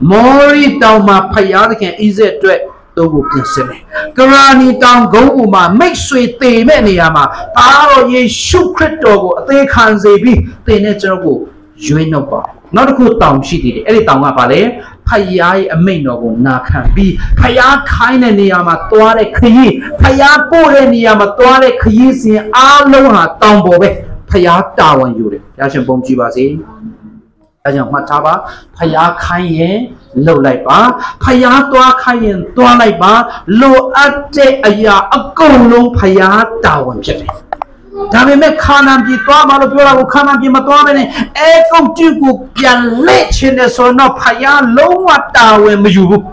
မောရီတောင်းမှာဖယားသခင်ဣဇက်အတွက်တို့ကိုပြင်ဆင်တယ်ကရာနီတောင်ဂုံးပေါ်မှာမိတ်ဆွေတေမဲ့နေရာမှာသားတော်ယေရှုခရစ်တော်ကိုအသေးခံစေပြီးသင်နဲ့ကျွန်တော်ကိုရွေးနှုတ်ပါနောက်တစ်ခုတောင်းရှိသေးတယ်အဲ့ဒီတောင်းကပါလေဖယားရဲ့အမိန့်တော်ကိုနာခံပြီးဖယားခိုင်းတဲ့နေရာမှာသွားတဲ့ခရီးဖယားပို့တဲ့နေရာမှာသွားတဲ့ခရီးစဉ်အားလုံးဟာတောင်းပေါ်ပဲဖယားတာဝန်ယူတယ်ရရှင်ပုံကြည့်ပါစေအဲကြောင့်မှတ်ထားပါဖယားခိုင်းရင်လှုပ်လိုက်ပါဖယားသွားခိုင်းရင်သွားလိုက်ပါလိုအပ်တဲ့အရာအကုန်လုံးဖယားတာဝန်ဖြစ်တယ်ဒါပေမဲ့ခါနာပြည်သွားမှလို့ပြောတာကိုခါနာပြည်မသွားဘဲနဲ့အဲကုန်တူကိုပြန်လက်ချင်တဲ့ဆိုတော့ဖယားလုံးဝတာဝန်မယူဘူး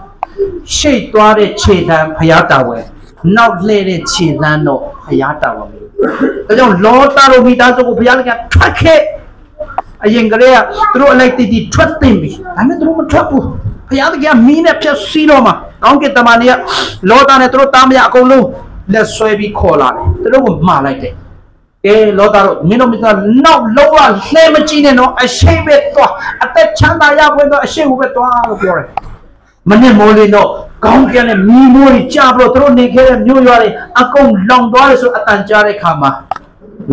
ရှေ့သွားတဲ့ခြေတန်းဖယားတာဝန်နောက်လှည့်တဲ့ခြေတန်းတော့ဖယားတာဝန်မယူဒါကြောင့်လောတာတို့မိသားစုကိုဖယားလည်းကထွက်ခဲ့အရင်ကလေးကသူတို့အလိုက်တီထွက်သိမ့်ပြီဒါပေမဲ့သူတို့မထွက်ဘူးဖယားတကယ်မီးနဲ့ဖြတ်စီးတော့မှာကောင်းကင်တမန်တွေကလောတာနဲ့သူတို့တားမရအကုန်လုံးလက်ဆွဲပြီးခေါ်လာတယ်သူတို့ကိုမှားလိုက်တယ်ကဲလောတာတို့မင်းတို့မိသားနောက်လုံးဝလှဲမကြည့်နဲ့တော့အရှိပဲသွားအသက်ချမ်းသာရဖို့တော့အရှိကိုပဲသွားလို့ပြောတယ်မနဲ့မိုးလေးတော့ကောင်းကင်နဲ့မီးမိုးကြီးကြားပြီးတော့သူတို့နေခဲ့တဲ့မြို့ရွာတွေအကုန်လောင်သွားတယ်ဆိုအတန်ကြားတဲ့ခါမှာ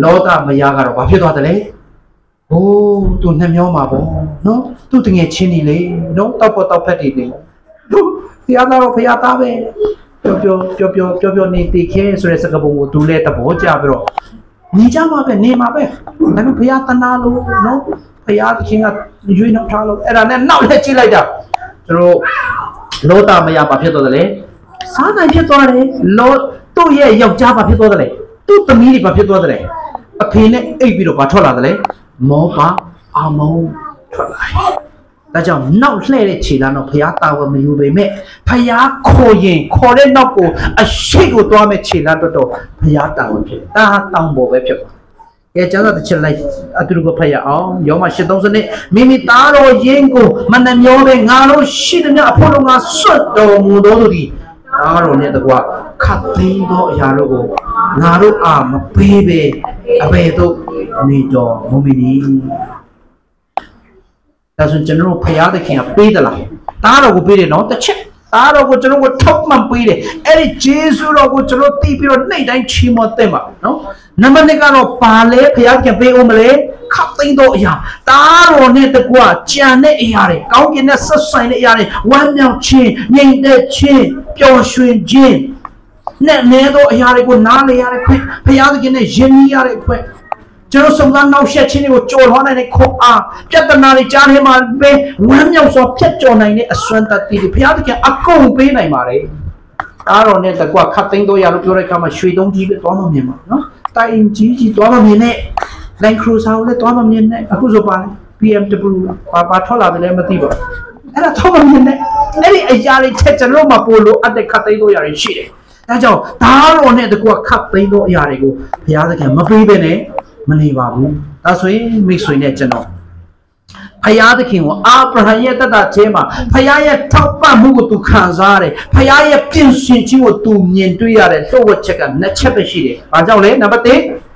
လောတာမယားကတော့ဘာဖြစ်သွားတယ်လဲโอ้သူနှမျောမှာပေါ့နော်သူတငယ်ချင်းနေလေနော်တောက်ပေါ်တောက်ဖက်နေလေဖျားတော့ဖျားသားပဲပြောနေတည်ခဲဆိုတဲ့စကားပုံကိုသူလည်းသဘောကျပြီးတော့နေကြမှာပဲနေမှာပဲဒါပေမဲ့ဖျားတနာလို့နော်ဖျားတချင်းကရွေးနှောက်ထားလို့အဲ့ဒါနဲ့နောက်လက်ကြည့်လိုက်တာသူတို့လောတာမယားဘာဖြစ်သွားတယ်လဲစားနိုင်ဖြစ်သွားတယ်လောသူ့ရဲ့ယောက်ျားဘာဖြစ်သွားတယ်လဲသူ့သမီးတွေဘာဖြစ်သွားတယ်လဲအဖေနဲ့အိပ်ပြီးတော့ဘာထွက်လာတယ်လဲမောပါအမောထွက်လာဒါကြောင့်နောက်လှဲ့တဲ့ခြေလမ်းတော့ဖျားတာဝမယူပေမဲ့ဖျားခေါ်ရင်ခေါ်တဲ့နောက်ကိုအရှိကိုသွားမဲ့ခြေလမ်းတော့ဖျားတာဝဖြစ်ဒါဟာတောင်းပေါ်ပဲဖြစ်ပါကဲကျမ်းစာတစ်ချက်လိုက်အတူတူကိုဖတ်ရအောင်ယောမ8:30နဲ့မိမိသားတော်ယင်းကိုမနှမျောပဲငါတို့ရှိသမျှအဖို့လုံးကစွတ်တော်မူသောသူသည်သားတော်နဲ့တကွခတ်သိမ်းသောအရာတို့ကိုငါတို့အားမပေးပဲအဘယ်သို့နေတော်မူမည်နည်းဒါဆိုကျွန်တော်ဖျားသခင်ကပေးသလားသားတော်ကိုပေးတယ်နော်တစ်ချက်သားတော်ကိုကျွန်တော်ကိုထောက်မှန်ပေးတယ်အဲ့ဒီဂျေဇုတော်ကိုကျွန်တော်သိပြီးတော့နေ့တိုင်းချီးမွမ်းသင့်ပါနော်နံပါတ်1ကတော့ပါလဲဖျားခင်ပေးအောင်မလဲခတ်သိမ်းသောအရာသားတော်နဲ့တကွကြံတဲ့အရာတွေကောင်းကင်နဲ့ဆက်ဆိုင်တဲ့အရာတွေဝမ်းမြောက်ခြင်းငြိမ်သက်ခြင်းပျော်ရွှင်ခြင်းနဲ့နဲသောအရာတွေကိုနားလေရတဲ့ခွင့်ဖျားသခင်နဲ့ယဉ်ကျေးရတဲ့ခွင့်ကျွန်တော်စုံစမ်းနောက်ဆက်ခြင်းတွေကိုကြော်လွှားနိုင်တဲ့ခွန်အားပြဿနာတွေကြားထဲမှာပဲဝမ်းမြောက်စွာဖြတ်ကျော်နိုင်တဲ့အစွမ်းတတ္တိတွေဘုရားသခင်အကုန်ပေးနိုင်ပါတယ်။အားတော်နဲ့တကွခတ်သိမ်းတော့ရလို့ပြောတဲ့အခါမှာရွှေတုံးကြီးပဲသွားမမြင်ပါနော်။တိုင်ကြီးသွားမမြင်နဲ့။ Land Cruiser ကိုလည်းသွားမမြင်နဲ့အခုဆိုပါလေ BMW ဘာထွက်လာတယ်လဲမသိပါဘူး။အဲ့ဒါသွားမမြင်နဲ့။အဲ့ဒီအရာတွေချက်ကျွန်တော်မှပို့လို့အပ်တဲ့ခတ်သိမ်းတော့ရတွေရှိတယ်။ဒါကြောင့်သားတော်နဲ့တကွခတ်သိမ်းတော့အရာတွေကိုဘုရားသခင်မပေးဘဲနဲ့မနေပါဘူးဒါဆိုရင်မိတ်ဆွေနဲ့ကျွန်တော်ဖယားသခင်ကိုအာဗြဟံရဲ့တတ်တာချင်းမှာဖယားရဲ့ထောက်ပံ့မှုကိုသူခံစားရတယ်ဖယားရဲ့ပြင်ဆင်ခြင်းကိုသူမြင်တွေ့ရတယ်လှုပ်ဝက်ချက်ကနှစ်ချက်ပဲရှိတယ်။ဘာကြောင့်လဲနံပါတ်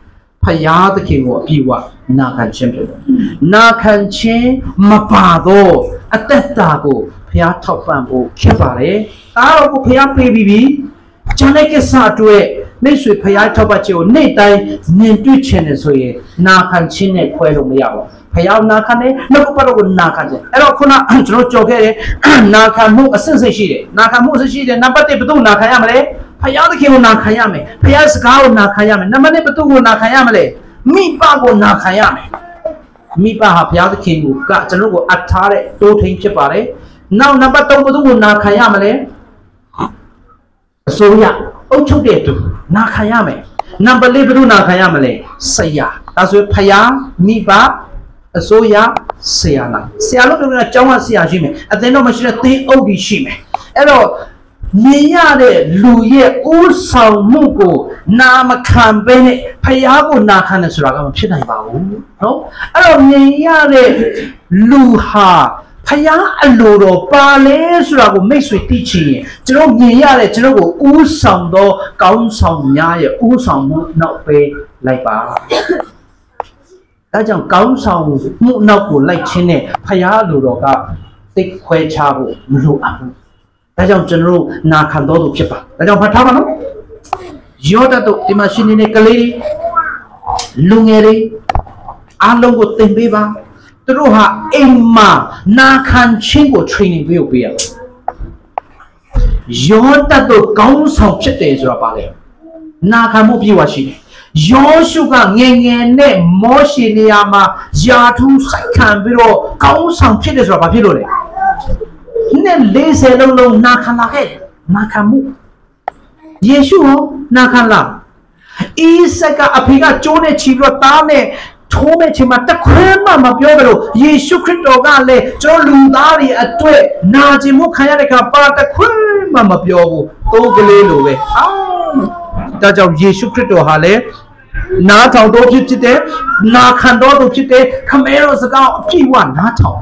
1ဖယားသခင်ကိုအပြည့်အဝနာခံခြင်းဖြစ်တယ်။နာခံခြင်းမပါတော့အသက်တာကိုဖယားထောက်ပံ့ဖို့ဖြစ်ပါတယ်။ဒါတော့ကိုဖယားပေးပြီးပြီ။ကျန်တဲ့ကိစ္စအတွက်မိတ်ဆွေဖယားထောက်ပတ်ခြင်းကိုနေ့တိုင်းမြင်တွေ့ခြင်းနဲ့ဆိုရင်နာခံခြင်းနဲ့ခွဲလို့မရဘူးဖယားနာခံတယ်နှုတ်ပတ်တော်ကိုနာခံခြင်းအဲ့တော့ခုနကျွန်တော်ကြော်ခဲ့တယ်နာခံမှုအစစ်စစ်ရှိတယ်နာခံမှုအစစ်ရှိတယ်နံပါတ်1ဘယ်သူနာခံရမလဲဖယားသခင်ကိုနာခံရမယ်ဖယားစကားကိုနာခံရမယ်နံပါတ်2ဘယ်သူကိုနာခံရမလဲမိဘကိုနာခံရမယ်မိဘဟာဖယားသခင်ကိုကျွန်တော်ကိုအပ်ထားတဲ့တိုးထိန်ဖြစ်ပါတယ်နောက်နံပါတ်3ဘယ်သူကိုနာခံရမလဲအစိုးရအုပ်ချုပ်တဲ့သူနာခံရမယ်နံပါတ်4ဘယ်သူနာခံရမလဲဆရာဒါဆိုဖယားမိဘအစိုးရဆရာလားဆရာလို့ပြောတာကျောင်းကဆရာရှိမယ်အသင်တော့မရှိတဲ့သင်အုပ်ကြီးရှိမယ် အဲ့တော့မြင်ရတဲ့လူရဲ့ဥဆောင်မှုကိုနာမခံဘဲနဲ့ဖယားကိုနာခံတယ်ဆိုတာကမဖြစ်နိုင်ပါဘူးနော်အဲ့တော့မြင်ရတဲ့လူဟာဖယားအလိုတော်ပါလဲဆိုတာကိုမိတ်ဆွေသိချင်ရင်ကျွန်တော်မြင်ရတဲ့ကျွန်တော်ကိုဥဆောင်သောကောင်းဆောင်များရဲ့ဥဆောင်မှုနောက်ပဲလိုက်ပါဒါကြောင့်ကောင်းဆောင်မှုနောက်ကိုလိုက်ခြင်းနဲ့ဖယားအလိုတော်ကသိခွဲခြားဖို့မလိုအပ်ဘူးဒါကြောင့်ကျွန်တော်တို့နာခံတော်သူဖြစ်ပါဒါကြောင့်ဖတ်ထားပါနော်ယောဒတ်တို့ဒီမှာရှင်နေတဲ့ကလေးလူငယ်တွေအားလုံးကိုသင်ပေးပါသူတို့ဟာအိမ်မှာနာခံခြင်းကို training ပေးရယောဒတ်တို့ကောင်းဆောင်ဖြစ်တယ်ဆိုတာပါလေနာခံမှုပြေဝရှိတယ်ယောရှုကငယ်ငယ်နဲ့မောရှေနေရာမှာယာထုစိုက်ခံပြီးတော့ကောင်းဆောင်ဖြစ်တယ်ဆိုတာဘာဖြစ်လို့လဲနဲ့40လုံးနာခံလာခဲ့နာခံမှုယေရှုဟောနာခံလာဣဇက်ကအဖေကကျိုးနဲ့ချီပြီးတော့တားနဲ့ထိုးမဲ့ချိန်မှာတခွဲမှမပြောကြလို့ယေရှုခရစ်တော်ကလည်းကျွန်တော်လူသားတွေအတွက်နာကျင်မှုခံရတဲ့အခါပါတခွဲမှမပြောဘူးတိုးကလေးလိုပဲဒါကြောင့်ယေရှုခရစ်တော်ဟာလည်းနားထောင်တော်ဖြစ်တဲ့နာခံတော်သူဖြစ်တဲ့ခမဲတော်စကားအပြည့်အဝနားထောင်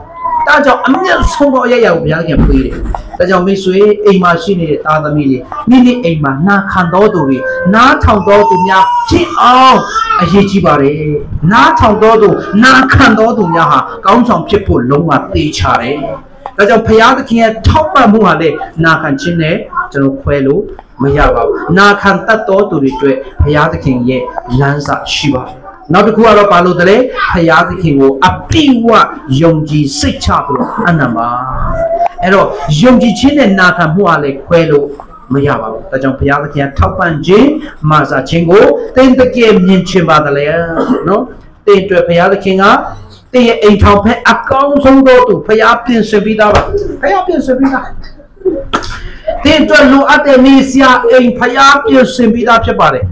ဒါကြောင့်အမျက်ဆုံးသောအရာကိုဘုရားခင်ပေးတယ်ဒါကြောင့်မိတ်ဆွေအိမ်မှာရှိနေတဲ့သားသမီးတွေမိမိအိမ်မှာနာခံတော်သူတွေနားထောင်တော်သူများဖြစ်အောင်အရေးကြီးပါတယ်နားထောင်တော်သူနာခံတော်သူများဟာကောင်းဆောင်ဖြစ်ဖို့လုံးဝသေချာတယ်ဒါကြောင့်ဘုရားသခင်ရဲ့ထောက်ပံ့မှုဟာလည်းနာခံခြင်းနဲ့ကျွန်တော်ခွဲလို့မရပါဘူးနာခံတတ်တော်သူတွေအတွက်ဘုရားသခင်ရဲ့လမ်းစာရှိပါတယ်နောက်တစ်ခုကတော့ဘာလို့တလဲဘုရားသခင်ကိုအပြည့်အဝယုံကြည်စိတ်ချပြီးတော့အနံပါအဲ့တော့ယုံကြည်ခြင်းနဲ့နာခံမှုဟာလည်းခွဲလို့မရပါဘူးဒါကြောင့်ဘုရားသခင်ထောက်ပံ့ခြင်းမာစာခြင်းကိုသင်တကယ်မြင်ချင်ပါတယ်လေနော်သင်အတွက်ဘုရားသခင်ကသင်ရဲ့အိမ်ထောင်ဖက်အကောင်းဆုံးသောသူဘုရားပြင်ဆင်ပြီးသားပါဘုရားပြင်ဆင်ပြီးသားသင်အတွက်လိုအပ်တဲ့နေစရာအိမ်ဘုရားပြင်ဆင်ပြီးသားဖြစ်ပါတယ်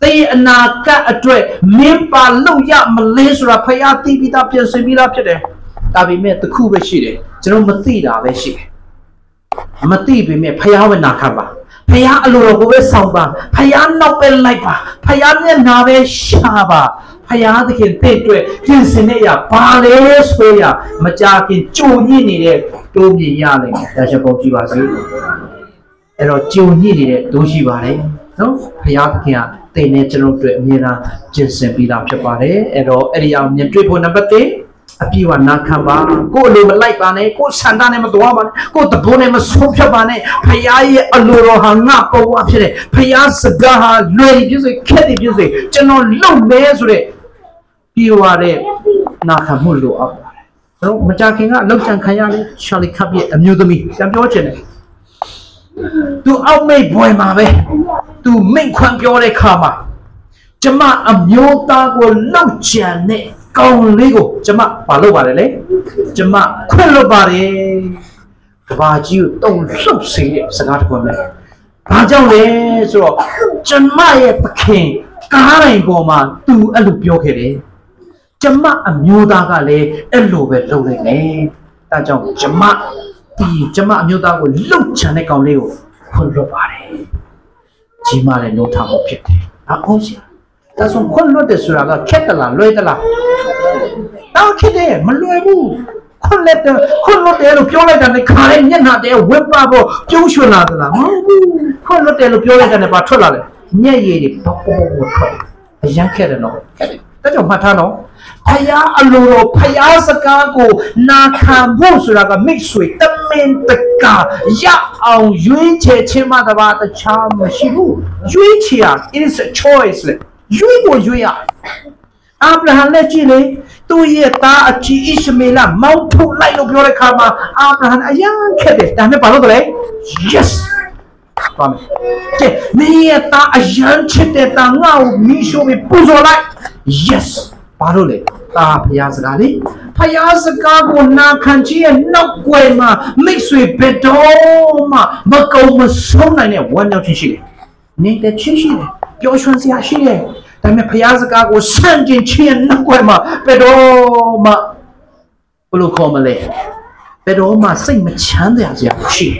သင်အနာဂတ်အတွက်မင်းပါလို့ရမလဲဆိုတာဖယားသိပြီးသားပြင်ဆင်ပြီးသားဖြစ်တယ်။ဒါပေမဲ့တစ်ခုပဲရှိတယ်ကျွန်တော်မသိတာပဲရှိတယ်။မသိပေမဲ့ဖယားပဲနာခံပါ။ဖယားအလိုတော်ကိုပဲဆောင်ပါ။ဖယားနောက်ပဲလိုက်ပါ။ဖယားမျက်နာပဲရှာပါ။ဖယားသခင်တဲ့အတွက်ပြင်ဆင်နေရဘာလဲဆိုရမကြခင်ကြုံညစ်နေတဲ့တိုးမြင်ရလိမ့်မယ်။ဒါချက်ပုံကြည့်ပါစေ။အဲ့တော့ကြုံညစ်နေတဲ့တိုးရှိပါတယ်နော်ဖယားသခင်ကတင်နဲ့ကျွန်တော်တို့အမြဲတမ်းကျင့်စဉ်ပြီးသားဖြစ်ပါတယ်အဲ့တော့အဲ့ဒီအောင်မြင်တွေ့ဖို့နံပါတ်1အပြည့်အဝနာခံပါကိုယ်အလိုမလိုက်ပါနဲ့ကိုယ်ဆန္ဒနဲ့မတော်ပါနဲ့ကိုယ်တဘိုးနဲ့မဆုံးဖြတ်ပါနဲ့ဖယားရဲ့အလိုတော်ဟာငါပေါ်ဝဖြစ်တယ်ဖယားစကားဟာလွယ်ပြည့်စုံခက်တယ်ပြည့်စုံကျွန်တော်လုံမဲဆိုတဲ့ပြေဝတဲ့နာခံမှုလိုအပ်ပါတယ်ကျွန်တော်မကြခင်ကလောက်ချန်ခံရလေချာလီခပ်ရဲ့အမျိုးသမီးပြန်ပြောချင်တယ်သူအောက်မိတ်ဘွယ်မှာပဲသူမိန့်ခွန်းပြောတဲ့ခါမှာကျမအမျိုးသားကိုလောက်ချန်တဲ့ကောင်းလေးကိုကျမဘာလုပ်ပါလဲလေကျမခွင့်လွတ်ပါတယ်ကဘာကြီးကိုတုံလှုပ်စေတဲ့စကားတစ်ခုပဲဘာကြောင့်လဲဆိုတော့ကျမရဲ့သခင်ကားတိုင်းပေါ်မှာသူအဲ့လိုပြောခဲ့တယ်ကျမအမျိုးသားကလည်းအဲ့လိုပဲလုပ်လိုက်တယ်ဒါကြောင့်ကျမအမျိုးသားကိုလှုပ်ချန်တဲ့ကောင်လေးကိုခွင့်လွတ်ပါတယ်ကြီးမားတဲ့နှုတ်ထားမှုဖြစ်တယ်။အော်ရှင်။ဒါဆိုခွင့်လွတ်တယ်ဆိုတာကခက်တလားလွယ်တလား။တော့ခက်တယ်မလွယ်ဘူး။ခွင့်လွတ်တယ်လို့ပြောလိုက်တာနဲ့ခါရဲမျက်နှာတည်းဝက်ပါဖို့ပြုံးရွှင်လာသလားမဟုတ်ဘူး။ခွင့်လွတ်တယ်လို့ပြောလိုက်တာနဲ့ဘာထွက်လာလဲ။မျက်ရည်တွေပေါပေါထွက်။အရန်ခက်တယ်နော်။ခက်တယ်။ဒါကြောင့်မှတ်ထားနော်။ဖယားအလိုတော်ဖယားစကားကိုနာခံဖို့ဆိုတာကမိတ်ဆွေတမင်တကာရအောင်ရွေးချယ်ခြင်းမှတပါတခြားမရှိဘူးရွေးချယ်ရ it is a choice လေရွေးကိုရွေးရအာဗြဟံလက်ကြည့်လေသူ့ရဲ့သားအကြီးဣရှမေလမောင်းထုတ်လိုက်လို့ပြောတဲ့ခါမှာအာဗြဟံအယံခက်တယ်ဒါနဲ့ဘာလို့လဲ yes ပါမယ်ကဲမင်းရဲ့သားအယံချစ်တဲ့သားငါ့ကိုမိရှိုးပြီးပူဇော်လိုက် yesဘာလို့လဲတာဖယားစကားလေဖယားစကားကိုနာခံခြင်းရဲ့နောက်ွယ်မှာမိတ်ဆွေဘယ်တော့မှမကုံမဆုံးနိုင်တဲ့ဝမ်းမြောက်ခြင်းရှိတယ်နေတဲ့ချင်းရှိတယ်ပျော်ရွှင်စရာရှိတယ်ဒါပေမဲ့ဖယားစကားကိုဆန့်ကျင်ခြင်းရဲ့နောက်ွယ်မှာဘယ်တော့မှဘယ်လိုခေါ်မလဲဘယ်တော့မှစိတ်မချမ်းသာစရာရှိတယ်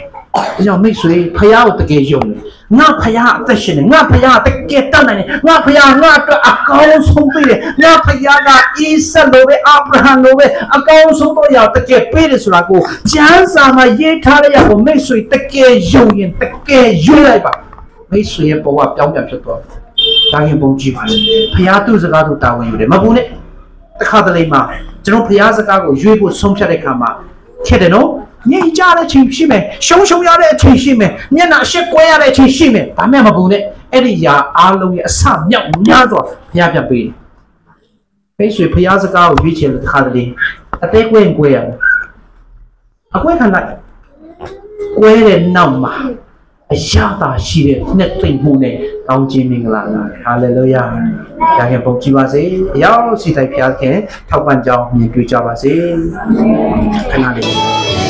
ကြောင့်မိတ်ဆွေဖယားကိုတကယ်ယုံတယ်ငါဖယားအသက်ရှင်တယ်ငါဖယားတကယ်တတ်နိုင်တယ်ငါဖယားငါအတွက်အကောင်းဆုံးပေးတယ်ငါဖယားကအိဆက်လိုပဲအာဗြဟံလိုပဲအကောင်းဆုံးတော့ရတကယ်ပေးတယ်ဆိုတာကိုကျမ်းစာမှာရေးထားတဲ့ရကိုမိတ်ဆွေတကယ်ယုံရင်တကယ်ရွေးလိုက်ပါမိတ်ဆွေရဲ့ဘဝပြောင်းပြန်ဖြစ်သွားဒါရင်ပုံကြည့်ပါလေဖယားသူ့စကားသူတာဝန်ယူတယ်မဟုတ်ဘူးနဲ့တခါတလေမှာကျွန်တော်ဖယားစကားကိုရွေးဖို့ဆုံးဖြတ်တဲ့ခါမှာခက်တယ်နော်ညင်ကြတဲ့အချိန်ရှိမယ်ရှုံရတဲ့အချိန်ရှိမယ်မျက်နှာအရှက်ကွဲရတဲ့အချိန်ရှိမယ်ဒါမှမဟုတ်နဲ့အဲ့ဒီຢာအားလုံးရဲ့အဆမြောက်များစွာဘုရားပြပေးတယ်ဖိတ်ဆွေဘုရားစကားကိုရွေးချယ်တဲ့ခါတလေအသေးကွဲရင်ကွဲရတယ်အကွဲခံလိုက်ကွဲတဲ့နောက်မှာအရာသာရှိတဲ့နှစ်သိမ့်မှုနဲ့ကောင်းခြင်းမင်္ဂလာဟာလေလုယာ။ဒါကပုံကြည့်ပါစေ။အရောက်စီတိုင်းဖျားခင်ထောက်ပံ့ကြောင်းမြင်တွေ့ကြပါစေ။ခဏလေး